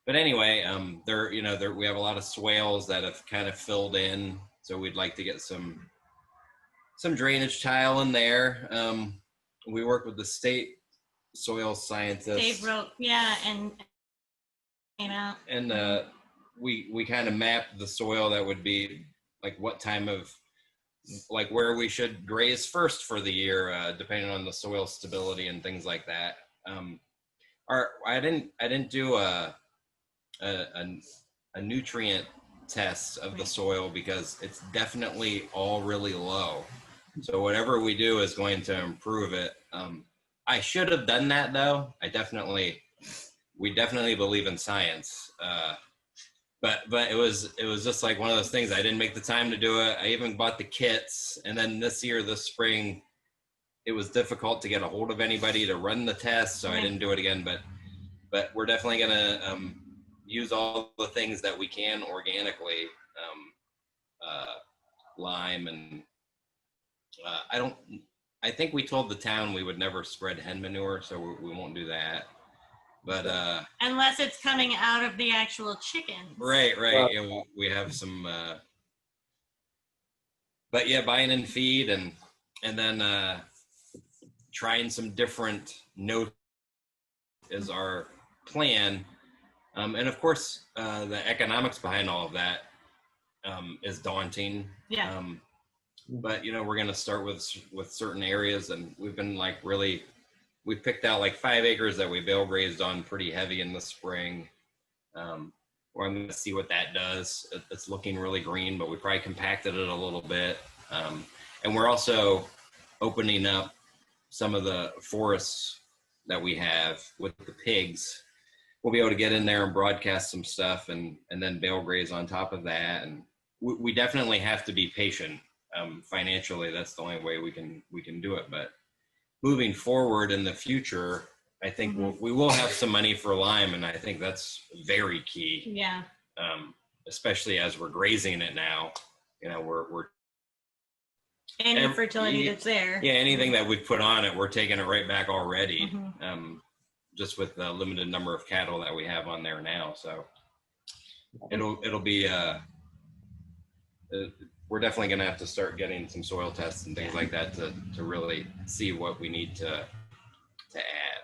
But anyway, we have a lot of swales that have kind of filled in, so we'd like to get some drainage tile in there. We work with the state soil scientist. Dave wrote, and we kind of mapped the soil that would be like what time of like where we should graze first for the year, depending on the soil stability and things like that. I didn't do a nutrient test of the soil because it's definitely all really low. So whatever we do is going to improve it. I should have done that though. We definitely believe in science. But it was just like one of those things. I didn't make the time to do it. I even bought the kits, and then this spring, it was difficult to get a hold of anybody to run the test, so I didn't do it again. But we're definitely gonna use all the things that we can organically lime, and I think we told the town we would never spread hen manure, so we won't do that. But unless it's coming out of the actual chickens. right. Well, Yeah, we have some, but yeah, buying in feed and then trying some different notes is our plan. And of course, the economics behind all of that is daunting. Yeah. But we're going to start with certain areas, and we've been like we picked out like 5 acres that we bale grazed on pretty heavy in the spring. We're going to see what that does. It's looking really green, but we probably compacted it a little bit. And we're also opening up some of the forests that we have with the pigs. We'll be able to get in there and broadcast some stuff and then bale graze on top of that. And we definitely have to be patient. Financially, that's the only way we can do it. But moving forward in the future, I think we will have some money for lime, and I think that's very key. Yeah. Especially as we're grazing it now, we're Any fertility that's there. Yeah, anything that we've put on it, we're taking it right back already. Just with the limited number of cattle that we have on there now, so it'll be we're definitely going to have to start getting some soil tests and things like that to really see what we need to add.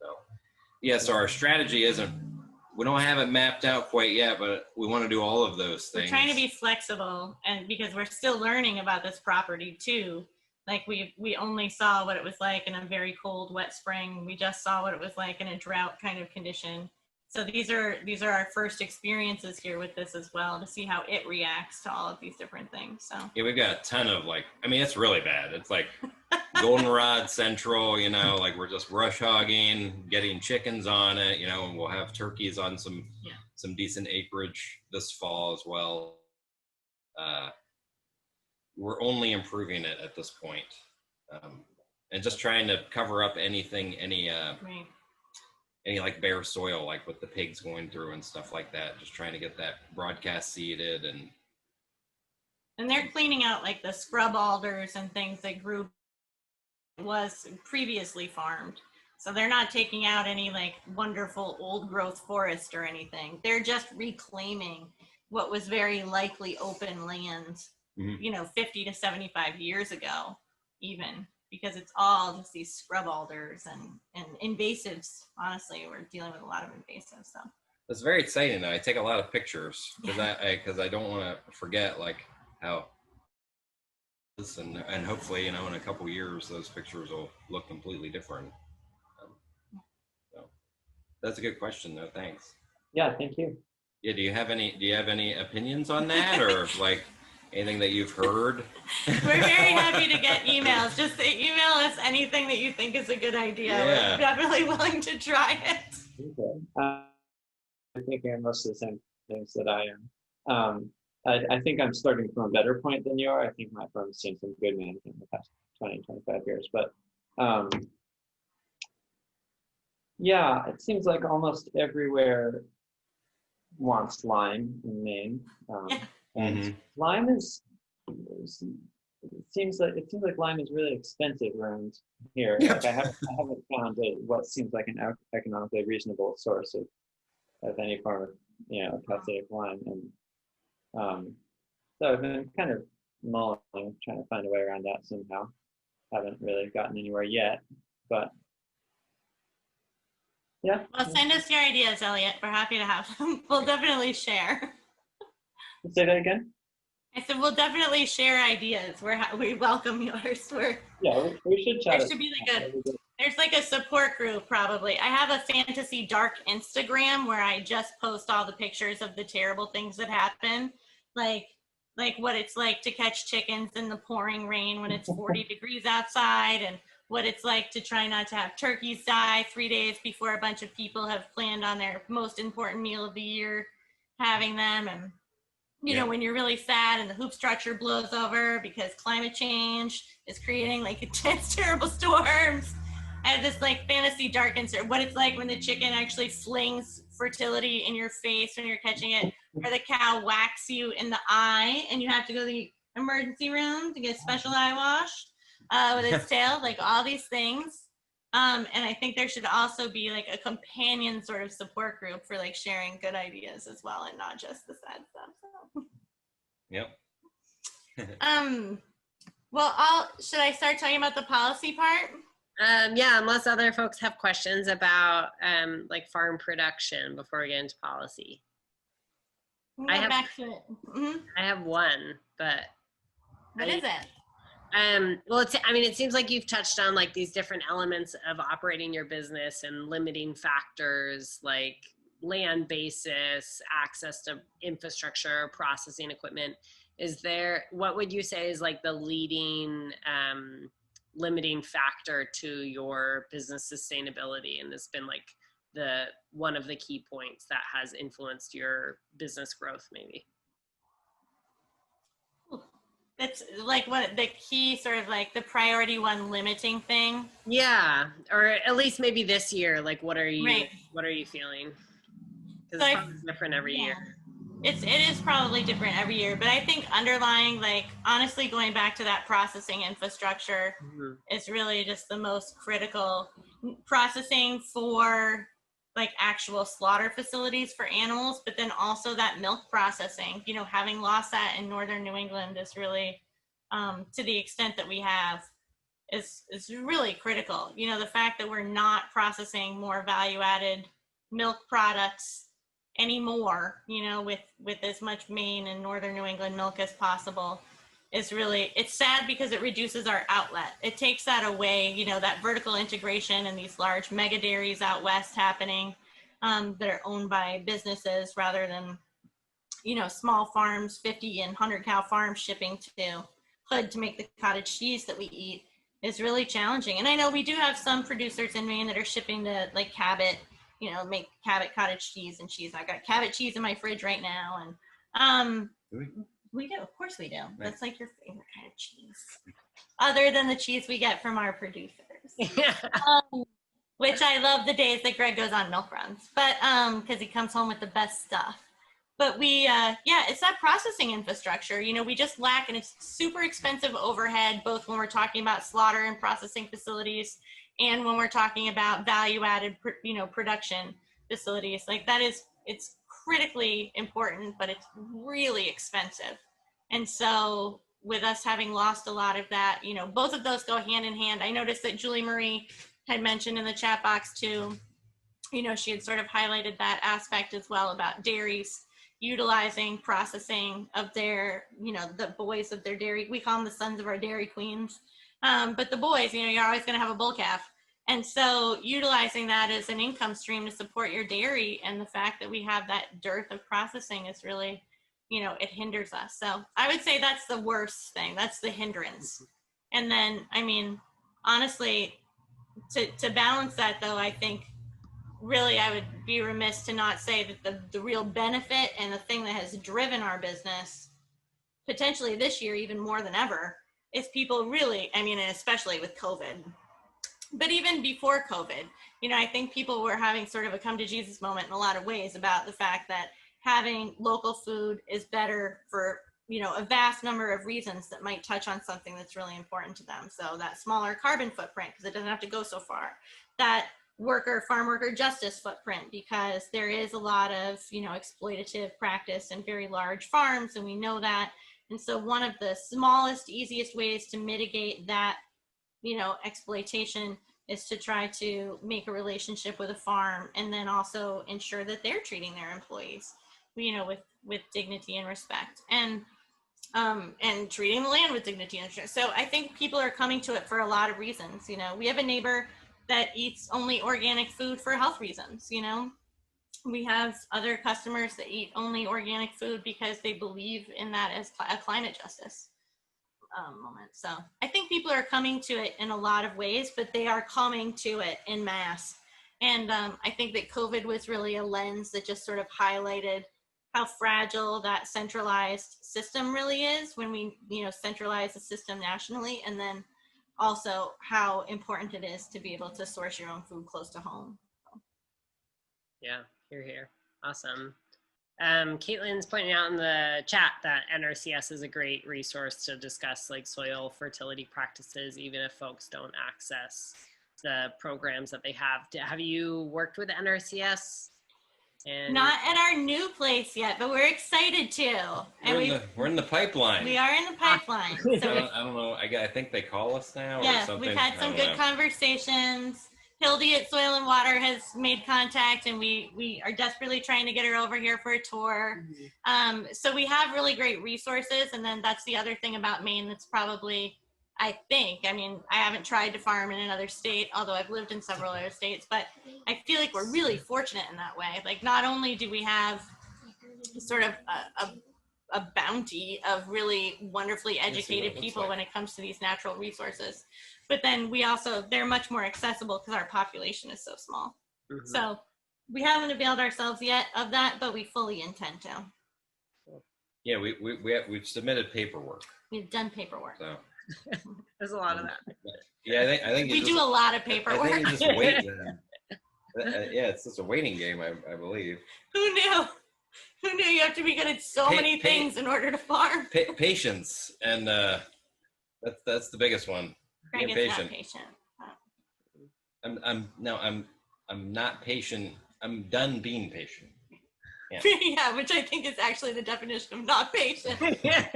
So yeah, so our strategy we don't have it mapped out quite yet, but we want to do all of those things. We're trying to be flexible, and because we're still learning about this property too. Like we only saw what it was like in a very cold, wet spring. We just saw what it was like in a drought kind of condition. So these are our first experiences here with this as well, to see how it reacts to all of these different things. So yeah, we've got a ton of it's really bad. It's like goldenrod central, like we're just brush hogging, getting chickens on it, and we'll have turkeys on some decent acreage this fall as well. We're only improving it at this point, and just trying to cover up any like bare soil, like with the pigs going through and stuff like that. Just trying to get that broadcast seeded, and they're cleaning out like the scrub alders and things that was previously farmed. So they're not taking out any like wonderful old growth forest or anything. They're just reclaiming what was very likely open land, 50 to 75 years ago, even, because it's all just these scrub alders and invasives. Honestly, we're dealing with a lot of invasives. So it's very exciting though. I take a lot of pictures because I don't want to forget like how this, and hopefully, in a couple years, those pictures will look completely different. So that's a good question though. Thanks. Yeah, thank you. Yeah. Do you have any opinions on that, or like anything that you've heard? We're very happy to get emails. Just email us anything that you think is a good idea. Yeah. We're definitely willing to try it. Okay. I think I have most of the same things that I am. I think I'm starting from a better point than you are. I think my firm has seen some good management in the past 20, 25 years. But yeah, it seems like almost everywhere wants lime in Maine. And lime it seems like lime is really expensive around here. Like I haven't found what seems like an economically reasonable source of any form of calcitic lime. And so I've been kind of mulling, trying to find a way around that somehow. Haven't really gotten anywhere yet, but yeah. Well, send us your ideas, Elliot. We're happy to have them. We'll definitely share. Say that again? I said we'll definitely share ideas. We welcome yours. We should chat. There should be there's like a support group probably. I have a fantasy dark Instagram where I just post all the pictures of the terrible things that happen, like what it's like to catch chickens in the pouring rain when it's 40 degrees outside, and what it's like to try not to have turkeys die 3 days before a bunch of people have planned on their most important meal of the year having them, and when you're really sad and the hoop structure blows over because climate change is creating like intense, terrible storms. I have this like fantasy dark insert, what it's like when the chicken actually flings fertility in your face when you're catching it, or the cow whacks you in the eye and you have to go to the emergency room to get special eye wash with its tail, like all these things. And I think there should also be like a companion sort of support group for like sharing good ideas as well, and not just the sad stuff. So. Yep. Well, should I start talking about the policy part? Yeah, unless other folks have questions about like farm production before we get into policy. I have back to it. Mm-hmm. I have one, but what is it? Well, it seems like you've touched on like these different elements of operating your business and limiting factors like land basis, access to infrastructure, processing equipment. What would you say is like the leading limiting factor to your business sustainability, and it's been like one of the key points that has influenced your business growth maybe? It's like what the key sort of like the priority one limiting thing. Yeah, or at least maybe this year, like what are you feeling? Because it's probably different every year. It is probably different every year, but I think underlying, like honestly going back to that processing infrastructure is really just the most critical. Processing for like actual slaughter facilities for animals, but then also that milk processing, having lost that in northern New England is really, to the extent that we have, is really critical. The fact that we're not processing more value-added milk products anymore, with as much Maine and northern New England milk as possible, is really, it's sad because it reduces our outlet. It takes that away, that vertical integration and these large mega dairies out west happening that are owned by businesses rather than, small farms, 50 and 100 cow farms shipping to Hood to make the cottage cheese that we eat is really challenging. And I know we do have some producers in Maine that are shipping to like Cabot, make Cabot cottage cheese and cheese. I got Cabot cheese in my fridge right now. And we do, of course we do. Nice. That's like your favorite kind of cheese, other than the cheese we get from our producers. Which I love the days that Greg goes on milk runs, but because he comes home with the best stuff. But it's that processing infrastructure. We just lack, and it's super expensive overhead, both when we're talking about slaughter and processing facilities, and when we're talking about value-added, production facilities. Like it's critically important, but it's really expensive. And so with us having lost a lot of that, both of those go hand in hand. I noticed that Julie Marie had mentioned in the chat box too, she had sort of highlighted that aspect as well about dairies utilizing processing of their, the boys of their dairy. We call them the sons of our dairy queens. But the boys, you're always going to have a bull calf. And so utilizing that as an income stream to support your dairy, and the fact that we have that dearth of processing is really, it hinders us. So I would say that's the worst thing. That's the hindrance. And then, honestly, to balance that though, I think really I would be remiss to not say that the real benefit and the thing that has driven our business potentially this year even more than ever is people really, and especially with COVID, but even before COVID, I think people were having sort of a come to Jesus moment in a lot of ways about the fact that having local food is better for, a vast number of reasons that might touch on something that's really important to them. So that smaller carbon footprint, because it doesn't have to go so far. That farm worker justice footprint, because there is a lot of, exploitative practice in very large farms, and we know that. And so one of the smallest, easiest ways to mitigate that, exploitation is to try to make a relationship with a farm, and then also ensure that they're treating their employees, with dignity and respect, and treating the land with dignity and respect. So I think people are coming to it for a lot of reasons. We have a neighbor that eats only organic food for health reasons. We have other customers that eat only organic food because they believe in that as a climate justice moment. So I think people are coming to it in a lot of ways, but they are coming to it in mass. And I think that COVID was really a lens that just sort of highlighted how fragile that centralized system really is when we, centralize the system nationally, and then also how important it is to be able to source your own food close to home. Yeah, here. Awesome. Caitlin's pointing out in the chat that NRCS is a great resource to discuss like soil fertility practices, even if folks don't access the programs that they have. Have you worked with NRCS? And Not at our new place yet, but we're excited to. And We're in the pipeline. we are in the pipeline. So I don't know. I think they call us now. Or yeah, something. we've had some good conversations. Hildy at Soil and Water has made contact, and we are desperately trying to get her over here for a tour. So we have really great resources, and then that's the other thing about Maine that's probably, I mean, I haven't tried to farm in another state, although I've lived in several other states, but I feel like we're really fortunate in that way. Like, not only do we have sort of a bounty of really wonderfully educated people when it comes to these natural resources, but then they're much more accessible because our population is so small. Mm-hmm. So we haven't availed ourselves yet of that, but we fully intend to. Yeah, we've submitted paperwork. We've done paperwork. So there's a lot of that. Yeah, I think we do a lot of paperwork. I think you just wait. Yeah, it's just a waiting game, I believe. Who knew? Who knew you have to be good at so many things in order to farm? Patience, and that's the biggest one. Gregg Being is patient. Not patient. I'm not patient. I'm done being patient. Yeah. Yeah, which I think is actually the definition of not patient. Yeah,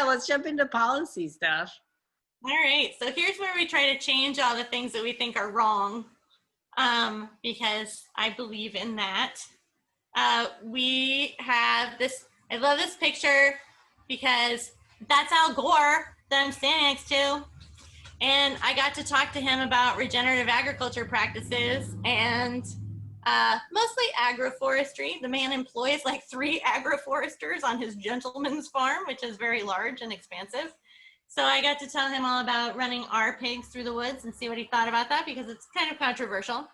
let's jump into policy stuff. All right, so here's where we try to change all the things that we think are wrong, because I believe in that. We have this, I love this picture because that's Al Gore that I'm standing next to. And I got to talk to him about regenerative agriculture practices and mostly agroforestry. The man employs like 3 agroforesters on his gentleman's farm, which is very large and expansive. So I got to tell him all about running our pigs through the woods and see what he thought about that, because it's kind of controversial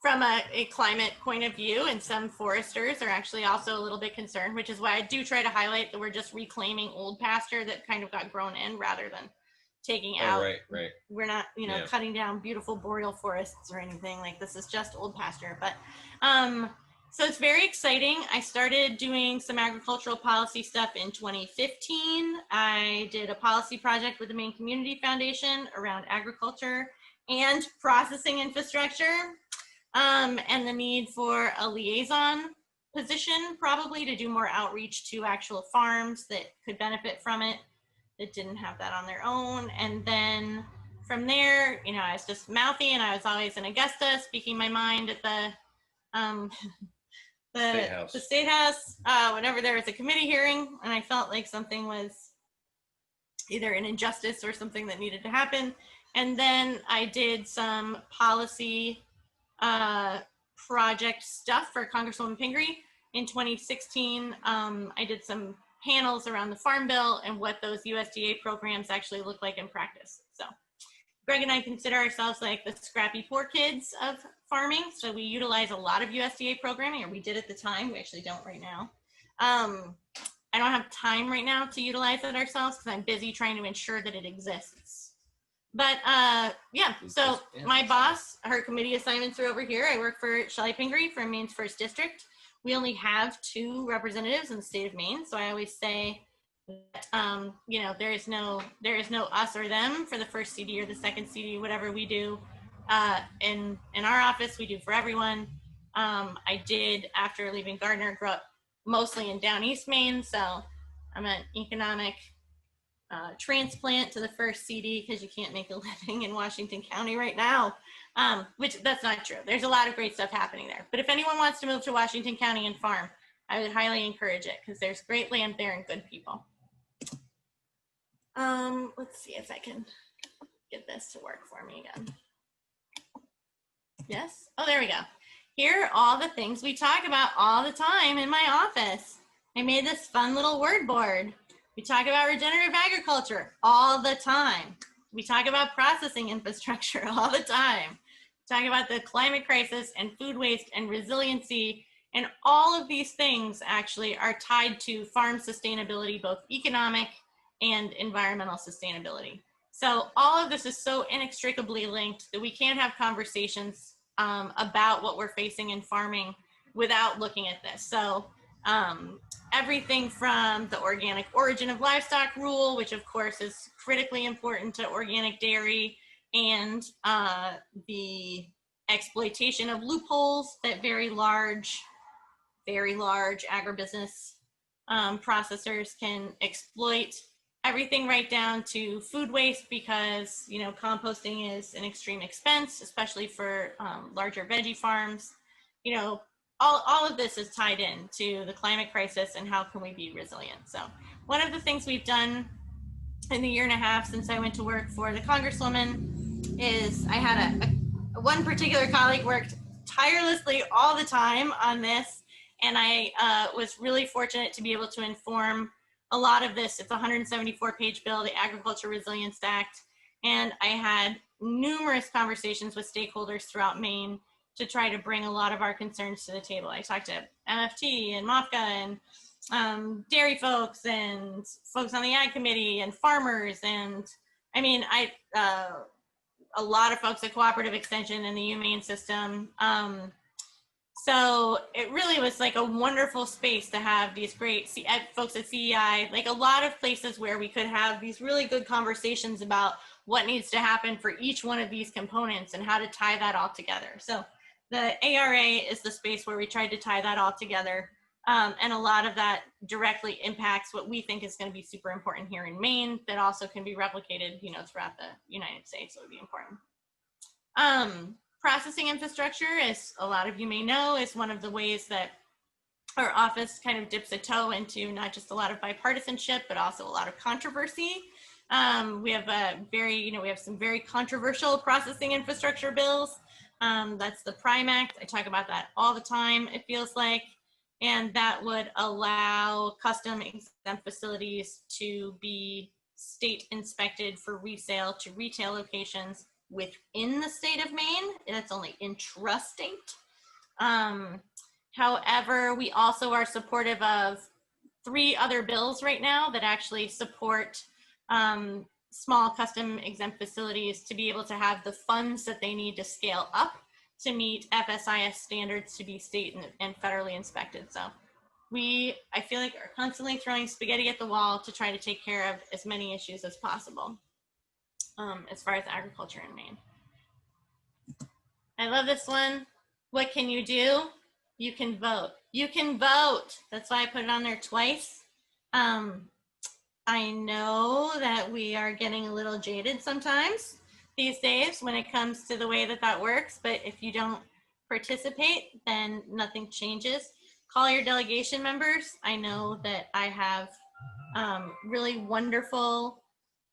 from a climate point of view. And some foresters are actually also a little bit concerned, which is why I do try to highlight that we're just reclaiming old pasture that kind of got grown in rather than taking out. Right. We're not, cutting down beautiful boreal forests or anything. Like, this is just old pasture. But so it's very exciting. I started doing some agricultural policy stuff in 2015. I did a policy project with the Maine Community Foundation around agriculture and processing infrastructure, and the need for a liaison position, probably to do more outreach to actual farms that could benefit from it, that didn't have that on their own. And then from there, I was just mouthy, and I was always in Augusta speaking my mind at the State House whenever there was a committee hearing, and I felt like something was either an injustice or something that needed to happen. And then I did some policy project stuff for Congresswoman Pingree in 2016. I did some panels around the Farm Bill and what those USDA programs actually look like in practice. So Gregg and I consider ourselves like the scrappy poor kids of farming. So we utilize a lot of USDA programming, or we did at the time. We actually don't right now. I don't have time right now to utilize it ourselves because I'm busy trying to ensure that it exists. But yeah, so my boss, her committee assignments are over here. I work for Chellie Pingree from Maine's 1st District. We only have 2 representatives in the state of Maine. So I always say that, there is no us or them for the 1st CD or the 2nd CD, whatever we do in our office, we do for everyone. I did, after leaving Gardner, grow up mostly in down East Maine. So I'm an economic transplant to the 1st CD because you can't make a living in Washington County right now, which that's not true. There's a lot of great stuff happening there. But if anyone wants to move to Washington County and farm, I would highly encourage it because there's great land there and good people. Let's see if I can get this to work for me again. Yes? Oh, there we go. Here are all the things we talk about all the time in my office. I made this fun little word board. We talk about regenerative agriculture all the time. We talk about processing infrastructure all the time. We talk about the climate crisis and food waste and resiliency And all of these things actually are tied to farm sustainability, both economic and environmental sustainability. So all of this is so inextricably linked that we can't have conversations about what we're facing in farming without looking at this. So everything from the organic origin of livestock rule, which of course is critically important to organic dairy, and the exploitation of loopholes that very large agribusiness processors can exploit, everything right down to food waste, because composting is an extreme expense, especially for larger veggie farms. All of this is tied in to the climate crisis and how can we be resilient. So one of the things we've done in the year and a half since I went to work for the Congresswoman is I had one particular colleague worked tirelessly all the time on this, and I was really fortunate to be able to inform a lot of this. It's a 174-page bill, the Agriculture Resilience Act, and I had numerous conversations with stakeholders throughout Maine to try to bring a lot of our concerns to the table. I talked to MFT and MOFGA and dairy folks and folks on the Ag Committee and farmers, and I mean, a lot of folks at Cooperative Extension and the humane system. So it really was like a wonderful space to have these great folks at CEI, like a lot of places where we could have these really good conversations about what needs to happen for each one of these components and how to tie that all together. So the ARA is the space where we tried to tie that all together. And a lot of that directly impacts what we think is going to be super important here in Maine that also can be replicated, throughout the United States. So it would be important. Processing infrastructure, as a lot of you may know, is one of the ways that our office kind of dips a toe into not just a lot of bipartisanship, but also a lot of controversy. We have we have some very controversial processing infrastructure bills. That's the PRIME Act. I talk about that all the time, it feels like. And that would allow custom exempt facilities to be state inspected for resale to retail locations within the state of Maine. That's only intrastate. However, we also are supportive of 3 other bills right now that actually support small custom exempt facilities to be able to have the funds that they need to scale up to meet FSIS standards to be state and federally inspected. So I feel like are constantly throwing spaghetti at the wall to try to take care of as many issues as possible as far as agriculture in Maine. I love this one. What can you do? You can vote. You can vote. That's why I put it on there twice. I know that we are getting a little jaded sometimes these days when it comes to the way that works, but if you don't participate, then nothing changes. Call your delegation members. I know that I have really wonderful,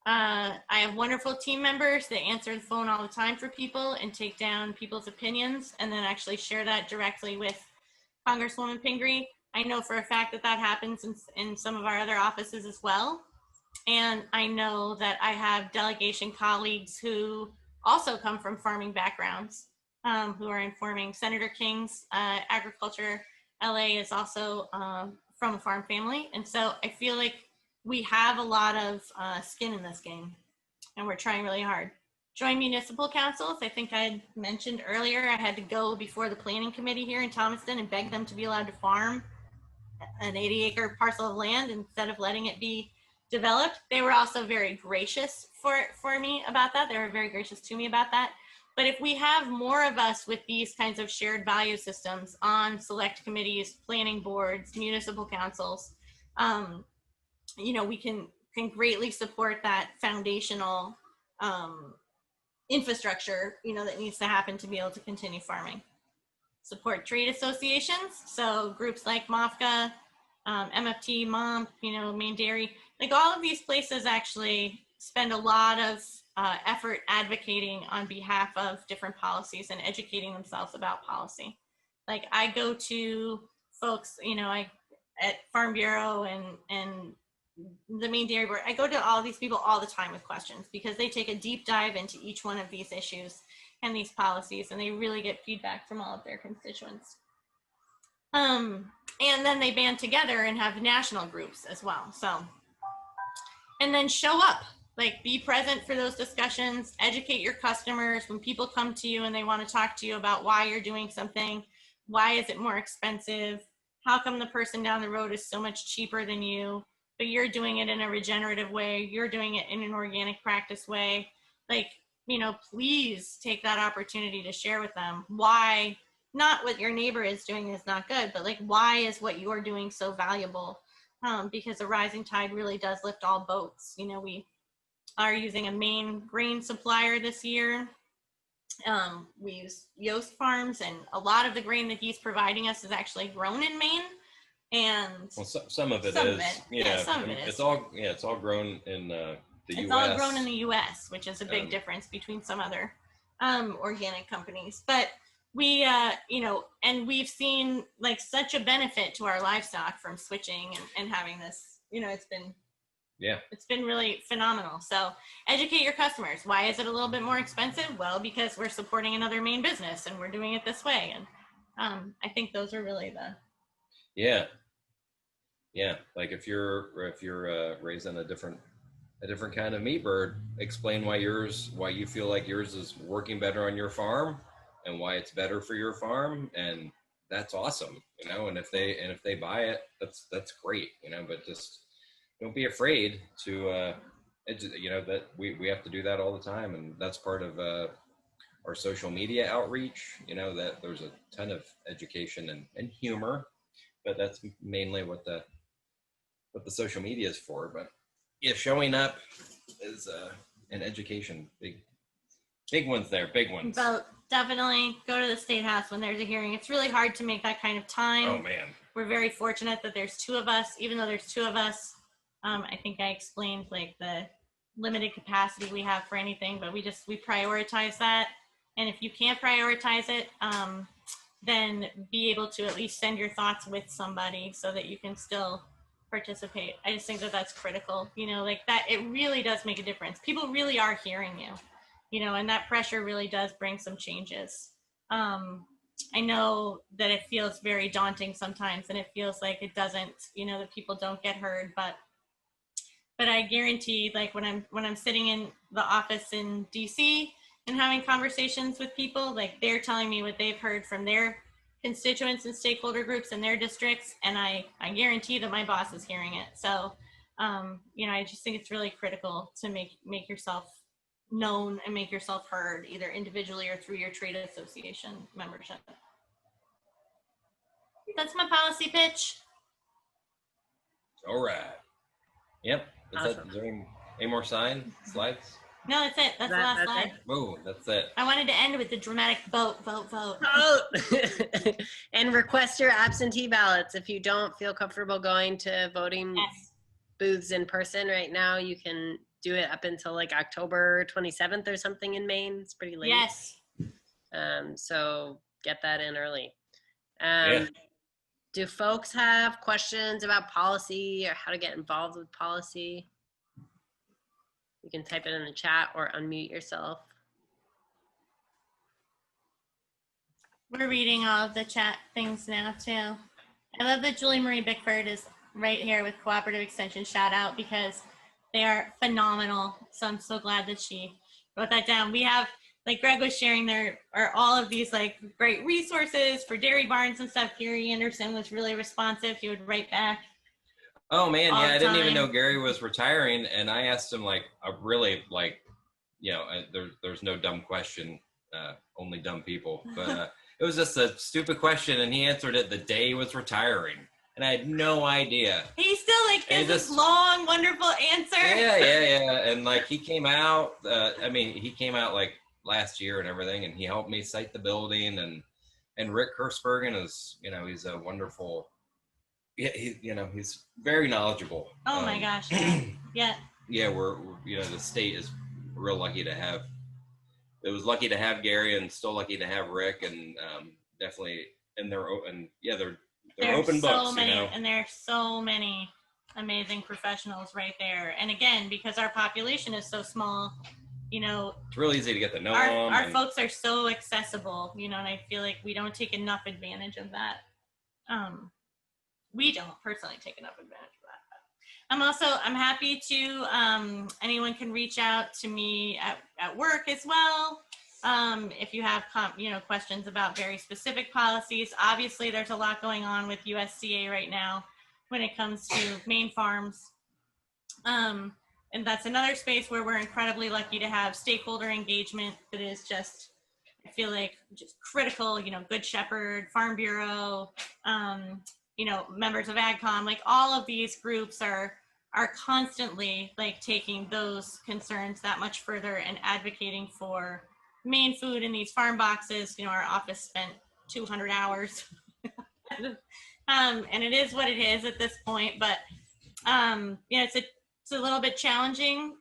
I have wonderful team members that answer the phone all the time for people and take down people's opinions and then actually share that directly with Congresswoman Pingree. I know for a fact that happens in some of our other offices as well. And I know that I have delegation colleagues who also come from farming backgrounds who are informing. Senator King's agriculture LA is also from a farm family. And so I feel like we have a lot of skin in this game and we're trying really hard. Join municipal councils. I think I mentioned earlier, I had to go before the planning committee here in Thomaston and beg them to be allowed to farm an 80-acre parcel of land instead of letting it be developed. They were also very gracious for me about that. They were very gracious to me about that. But if we have more of us with these kinds of shared value systems on select committees, planning boards, municipal councils, we can greatly support that foundational infrastructure, that needs to happen to be able to continue farming. Support trade associations. So groups like MOFGA, MFT, MOMP, Maine Dairy, like all of these places actually spend a lot of effort advocating on behalf of different policies and educating themselves about policy. Like I go to folks, at Farm Bureau and the Maine Dairy Board, I go to all these people all the time with questions because they take a deep dive into each one of these issues and these policies, and they really get feedback from all of their constituents. And then they band together and have national groups as well. So, and then show up, like be present for those discussions, educate your customers. When people come to you and they want to talk to you about why you're doing something, why is it more expensive? How come the person down the road is so much cheaper than you, but you're doing it in a regenerative way, you're doing it in an organic practice way? Like, you know, please take that opportunity to share with them why, not what your neighbor is doing is not good, but like, why is what you're doing so valuable? Because a rising tide really does lift all boats. You know, we are using a Maine grain supplier this year. We use Yost Farms, and a lot of the grain that he's providing us is actually grown in Maine. And well, some of it some is. of it. Yeah, Yeah, some of it it's is. all it's all grown in the It's U.S. all grown in the U.S., which is a big Um, difference between some other organic companies. But we, you know, and we've seen like such a benefit to our livestock from switching and having this. You know, it's been really phenomenal. So educate your customers. Why is it a little bit more expensive? Well, because we're supporting another Maine business and we're doing it this way. And I think those are really the. Yeah. Like if you're raising a different kind of meat bird, explain why you feel like yours is working better on your farm and why it's better for your farm, and that's awesome, you know. And if they buy it, that's great, you know. But just don't be afraid to you know, that we have to do that all the time, and that's part of our social media outreach, you know, that there's a ton of education and humor, but that's mainly what the social media is for. But yeah, showing up is an education, big ones there, big ones. But definitely go to the State House when there's a hearing. It's really hard to make that kind of time. Oh man, we're very fortunate that there's two of us. Even though there's two of us, I think I explained like the limited capacity we have for anything, but we prioritize that. And if you can't prioritize it, then be able to at least send your thoughts with somebody so that you can still participate. I just think that that's critical, you know, like that, it really does make a difference. People really are hearing you, you know, and that pressure really does bring some changes. I know that it feels very daunting sometimes, and it feels like it doesn't, you know, that people don't get heard, but I guarantee, like when I'm sitting in the office in DC and having conversations with people, like they're telling me what they've heard from their constituents and stakeholder groups in their districts, and I guarantee that my boss is hearing it. So, you know, I just think it's really critical to make yourself known and make yourself heard, either individually or through your trade association membership. That's my policy pitch. All right. Yep. Awesome. Is there any more slides? No, that's it. That's the last slide. Oh, that's it. I wanted to end with the dramatic vote. And request your absentee ballots. If you don't feel comfortable going to voting booths in person right now, you can do it up until like October 27th or something in Maine. It's pretty late. Yes. So get that in early. Yeah. Do folks have questions about policy or how to get involved with policy? You can type it in the chat or unmute yourself. We're reading all of the chat things now too. I love that Julie Marie Bickford is right here with Cooperative Extension. Shout out, because they are phenomenal. So I'm so glad that she wrote that down. We have, like Greg was sharing, there are all of these like great resources for dairy barns and stuff. Gary Anderson was really responsive. He would write back. Oh man, yeah, I didn't even know time. Gary was retiring, and I asked him like a really like, you know, there's no dumb question, only dumb people, but it was just a stupid question, and he answered it the day he was retiring, and I had no idea. He still like gives this long, wonderful answer. Yeah, and like he came out, I mean, he came out like last year and everything, and he helped me site the building, and Rick Hirschbergen is, you know, he's a wonderful. Yeah, he's very knowledgeable. Oh my gosh. Yeah. Yeah, we're you know, the state is real lucky to have. It was lucky to have Gary, and still lucky to have Rick, and definitely. And they're open books, many, you know. And there are so many amazing professionals right there. And again, because our population is so small, you know, it's real easy to get to know our, them. Our folks are so accessible, you know, and I feel like we don't take enough advantage of that. we don't personally take enough advantage of that. I'm happy to, anyone can reach out to me at work as well. If you have, questions about very specific policies. Obviously there's a lot going on with USDA right now when it comes to Maine farms. And that's another space where we're incredibly lucky to have stakeholder engagement that is just, I feel like, just critical, Good Shepherd, Farm Bureau, members of AgCom, like all of these groups are constantly like taking those concerns that much further and advocating for Maine food in these farm boxes. Our office spent 200 hours and it is what it is at this point, but it's a little bit challenging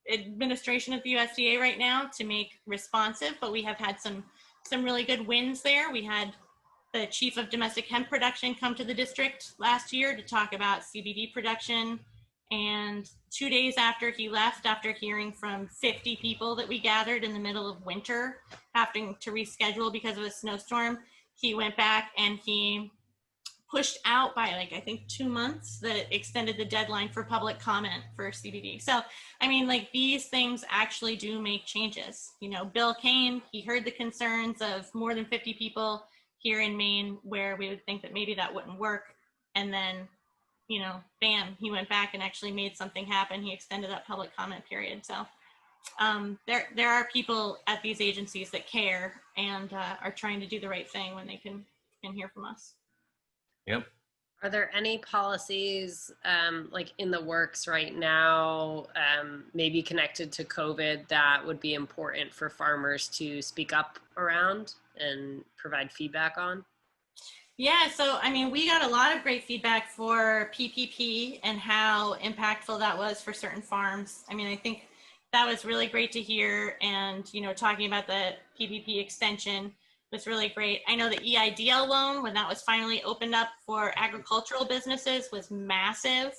administration of the USDA right now to make responsive, but we have had some really good wins there. We had the chief of domestic hemp production come to the district last year to talk about CBD production. And 2 days after he left, after hearing from 50 people that we gathered in the middle of winter, having to reschedule because of a snowstorm, he went back and he pushed out by I think 2 months that extended the deadline for public comment for CBD. So, these things actually do make changes. Bill Kane, he heard the concerns of more than 50 people here in Maine where we would think that maybe that wouldn't work. And then, bam, he went back and actually made something happen. He extended that public comment period. So there are people at these agencies that care and are trying to do the right thing when they can hear from us. Yep. Are there any policies in the works right now, maybe connected to COVID, that would be important for farmers to speak up around and provide feedback on? Yeah, so we got a lot of great feedback for PPP and how impactful that was for certain farms. I think that was really great to hear, and talking about the PPP extension was really great. I know the EIDL loan, when that was finally opened up for agricultural businesses, was massive.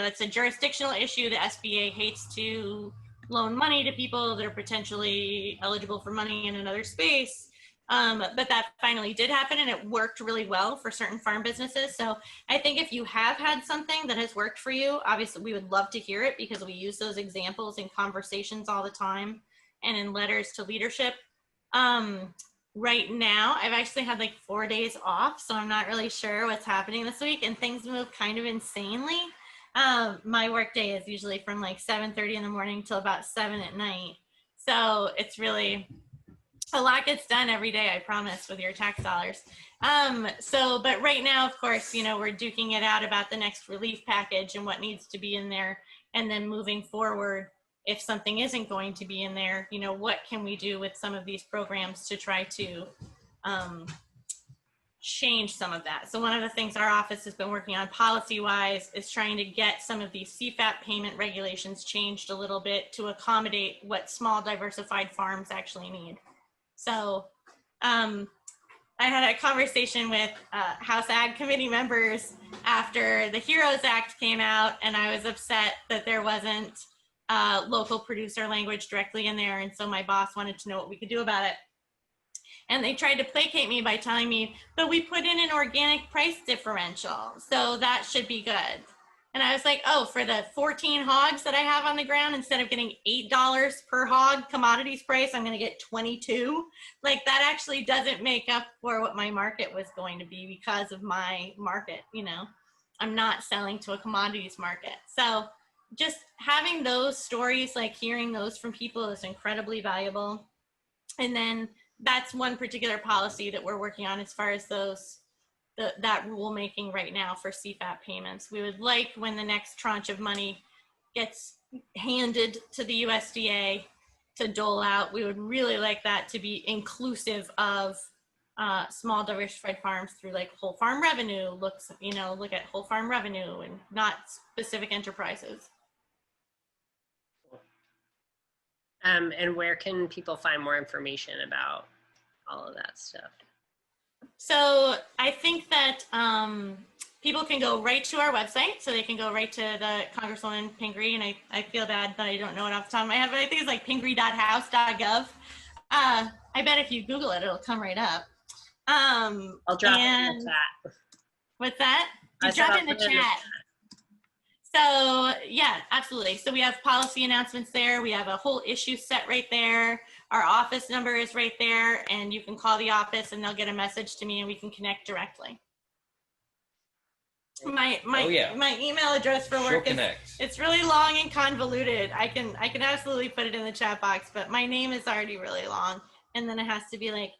That's a jurisdictional issue. The SBA hates to loan money to people that are potentially eligible for money in another space. But that finally did happen, and it worked really well for certain farm businesses. So I think if you have had something that has worked for you, obviously we would love to hear it, because we use those examples in conversations all the time and in letters to leadership. Right now, I've actually had 4 days off, so I'm not really sure what's happening this week, and things move kind of insanely. My work day is usually from 7:30 in the morning till about 7 at night. So it's really, a lot gets done every day, I promise, with your tax dollars. But right now, of course, we're duking it out about the next relief package and what needs to be in there. And then moving forward, if something isn't going to be in there, what can we do with some of these programs to try to change some of that? So one of the things our office has been working on policy-wise is trying to get some of these CFAP payment regulations changed a little bit to accommodate what small diversified farms actually need. So I had a conversation with House Ag Committee members after the HEROES Act came out, and I was upset that there wasn't local producer language directly in there. And so my boss wanted to know what we could do about it. And they tried to placate me by telling me, but we put in an organic price differential, so that should be good. And I was like, oh, for the 14 hogs that I have on the ground, instead of getting $8 per hog commodities price, I'm going to get 22. That actually doesn't make up for what my market was going to be because of my market. I'm not selling to a commodities market. So just having those stories, hearing those from people, is incredibly valuable. And then that's one particular policy that we're working on as far as that rulemaking right now for CFAP payments. We would like, when the next tranche of money gets handed to the USDA to dole out, we would really like that to be inclusive of small diversified farms through whole farm revenue. Look at whole farm revenue and not specific enterprises. And where can people find more information about all of that stuff? So I think that people can go right to our website. So they can go right to the Congresswoman Pingree, and I feel bad that I don't know it off the top of my head, but I think it's pingree.house.gov. I bet if you Google it, it'll come right up. I'll drop it in and the chat. what's that? I You said drop I'll it in the put it in the chat. So yeah, absolutely. So we have policy announcements there. We have a whole issue set right there. Our office number is right there, and you can call the office and they'll get a message to me and we can connect directly. My email address for work is, it's really long and convoluted. I can absolutely put it in the chat box, but my name is already really long, and then it has to be like,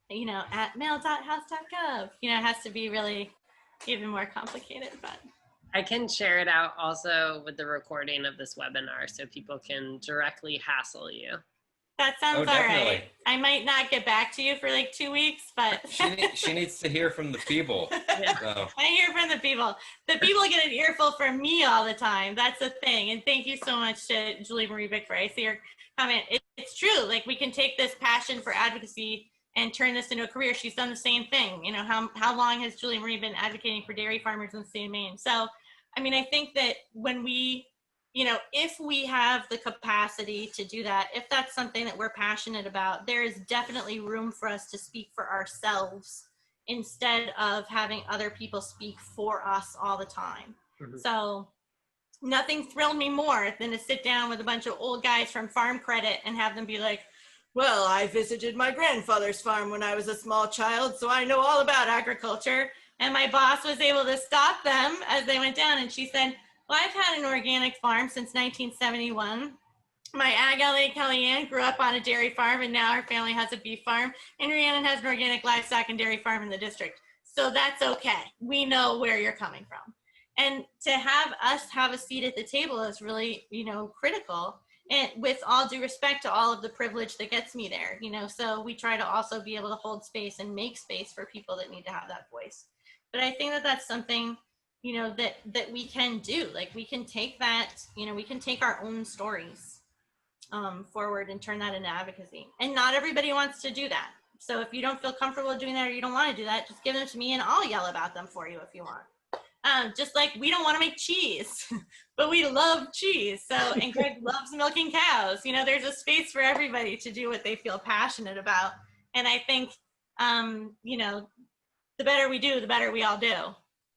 you know, at mail.house.gov. You know, it has to be really even more complicated, but I can share it out also with the recording of this webinar so people can directly hassle you. that sounds all right. I might not get back to you for like 2 weeks, but she needs to hear from the people. Yeah. So. I hear from the people. The people get an earful from me all the time. That's the thing. And thank you so much to Julie Marie Bickford. I see your comment. It's true. Like, we can take this passion for advocacy and turn this into a career. She's done the same thing. You know, how long has Julie Marie been advocating for dairy farmers in the state of Maine? So, I mean, I think that when we, you know, if we have the capacity to do that, if that's something that we're passionate about, there is definitely room for us to speak for ourselves instead of having other people speak for us all the time. Mm-hmm. So nothing thrilled me more than to sit down with a bunch of old guys from Farm Credit and have them be like, well, I visited my grandfather's farm when I was a small child, so I know all about agriculture. And my boss was able to stop them as they went down. And she said, well, I've had an organic farm since 1971. My ag ally, Kellyanne, grew up on a dairy farm, and now her family has a beef farm. And Rhiannon has an organic livestock and dairy farm in the district. So that's okay. We know where you're coming from. And to have us have a seat at the table is really, you know, critical. And with all due respect to all of the privilege that gets me there, you know, so we try to also be able to hold space and make space for people that need to have that voice. But I think that that's something, you know, that we can do. Like, we can take that, you know, we can take our own stories forward and turn that into advocacy. And not everybody wants to do that. So if you don't feel comfortable doing that, or you don't want to do that, just give them to me and I'll yell about them for you if you want. Just like we don't want to make cheese, but we love cheese. So, and Gregg loves milking cows. You know, there's a space for everybody to do what they feel passionate about. And I think, you know, the better we do, the better we all do.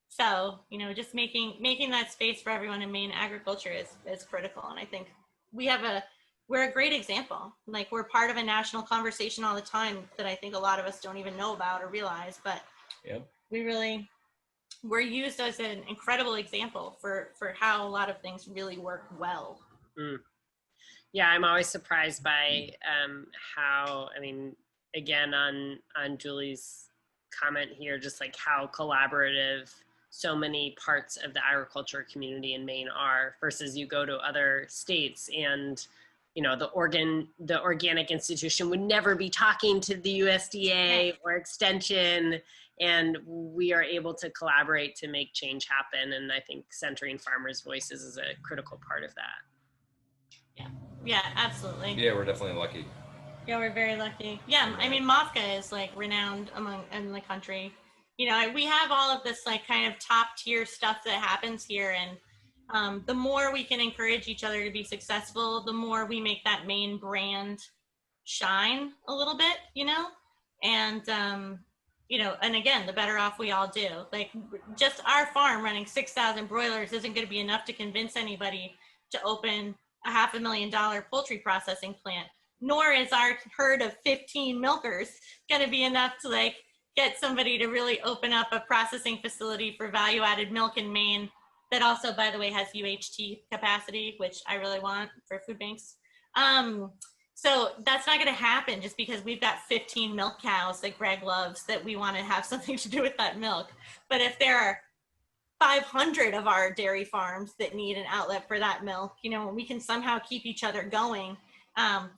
So, you know, just making that space for everyone in Maine agriculture is critical. And I think we're a great example. Like, we're part of a national conversation all the time that I think a lot of us don't even know about or realize, but yep. We're used as an incredible example for how a lot of things really work well. Mm. Yeah, I'm always surprised by how, I mean, again, on Julie's comment here, just like how collaborative so many parts of the agriculture community in Maine are, versus you go to other states and, you know, the organic institution would never be talking to the USDA or Extension, and we are able to collaborate to make change happen. And I think centering farmers' voices is a critical part of that. Yeah, absolutely. Yeah, we're definitely lucky. Yeah, we're very lucky. Yeah, I mean, MOFGA is like renowned in the country. You know, we have all of this like kind of top tier stuff that happens here, and the more we can encourage each other to be successful, the more we make that Maine brand shine a little bit, you know? And, you know, and again, the better off we all do. Like, just our farm running 6,000 broilers isn't going to be enough to convince anybody to open a $500,000 poultry processing plant, nor is our herd of 15 milkers going to be enough to like get somebody to really open up a processing facility for value added milk in Maine that also, by the way, has UHT capacity, which I really want for food banks. So that's not going to happen just because we've got 15 milk cows that Gregg loves that we want to have something to do with that milk. But if there are 500 of our dairy farms that need an outlet for that milk, you know, we can somehow keep each other going,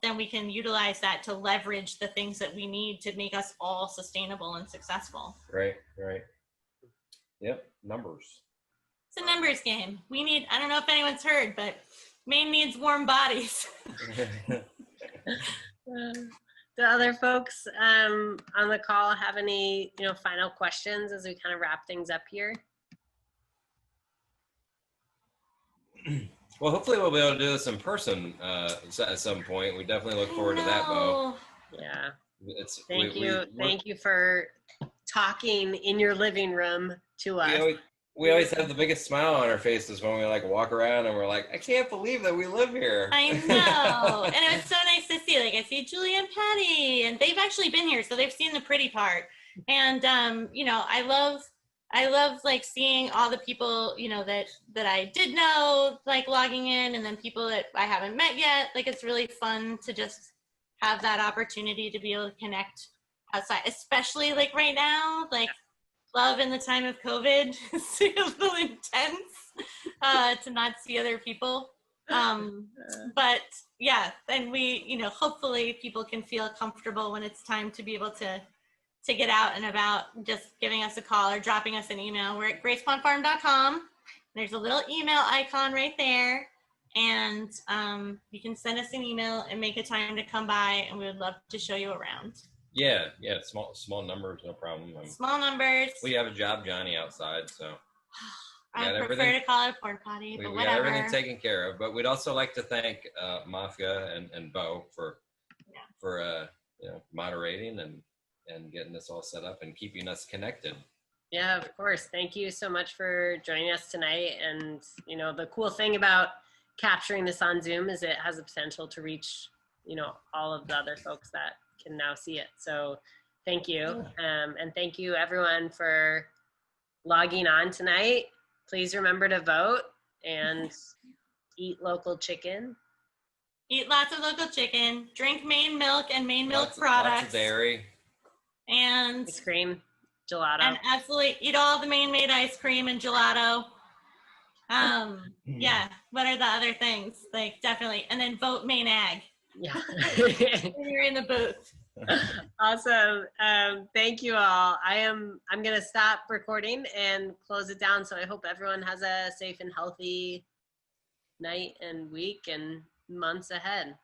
then we can utilize that to leverage the things that we need to make us all sustainable and successful. Right. Yep, numbers. It's a numbers game. We need, I don't know if anyone's heard, but Maine needs warm bodies. Do other folks on the call have any, you know, final questions as we kind of wrap things up here? Well, hopefully we'll be able to do this in person at some point. We definitely look forward to that, Bo. Yeah. It's Thank you for talking in your living room to us. We always have the biggest smile on our faces when we like walk around and we're like, I can't believe that we live here. I know. And it was so nice to see. Like, I see Julie and Patty, and they've actually been here, so they've seen the pretty part. And you know, I love like seeing all the people, you know, that I did know, like logging in, and then people that I haven't met yet. Like, it's really fun to just have that opportunity to be able to connect outside, especially like right now. Like, love in the time of COVID is a little intense to not see other people. But yeah, and we, you know, hopefully people can feel comfortable when it's time to be able to get out and about, just giving us a call or dropping us an email. We're at gracepondfarm.com. There's a little email icon right there. And you can send us an email and make a time to come by, and we would love to show you around. Yeah, small numbers, no problem. Small numbers. We have a job, Johnny, outside, so I prefer to call it a porta potty, but we whatever. got everything taken care of. But we'd also like to thank MOFGA and Bo for you know, moderating and getting this all set up and keeping us connected. Yeah, of course. Thank you so much for joining us tonight. And you know, the cool thing about capturing this on Zoom is it has the potential to reach, you know, all of the other folks that can now see it. So thank you. And thank you everyone for logging on tonight. Please remember to vote and eat local chicken. Eat lots of local chicken, drink Maine milk and Maine milk products. Lots of dairy. And ice cream, gelato. And absolutely eat all the Maine made ice cream and gelato. Yeah, what are the other things? Like, definitely. And then vote Maine Ag. Yeah. When you're in the booth. Awesome. Thank you all. I'm gonna stop recording and close it down. So I hope everyone has a safe and healthy night and week and months ahead.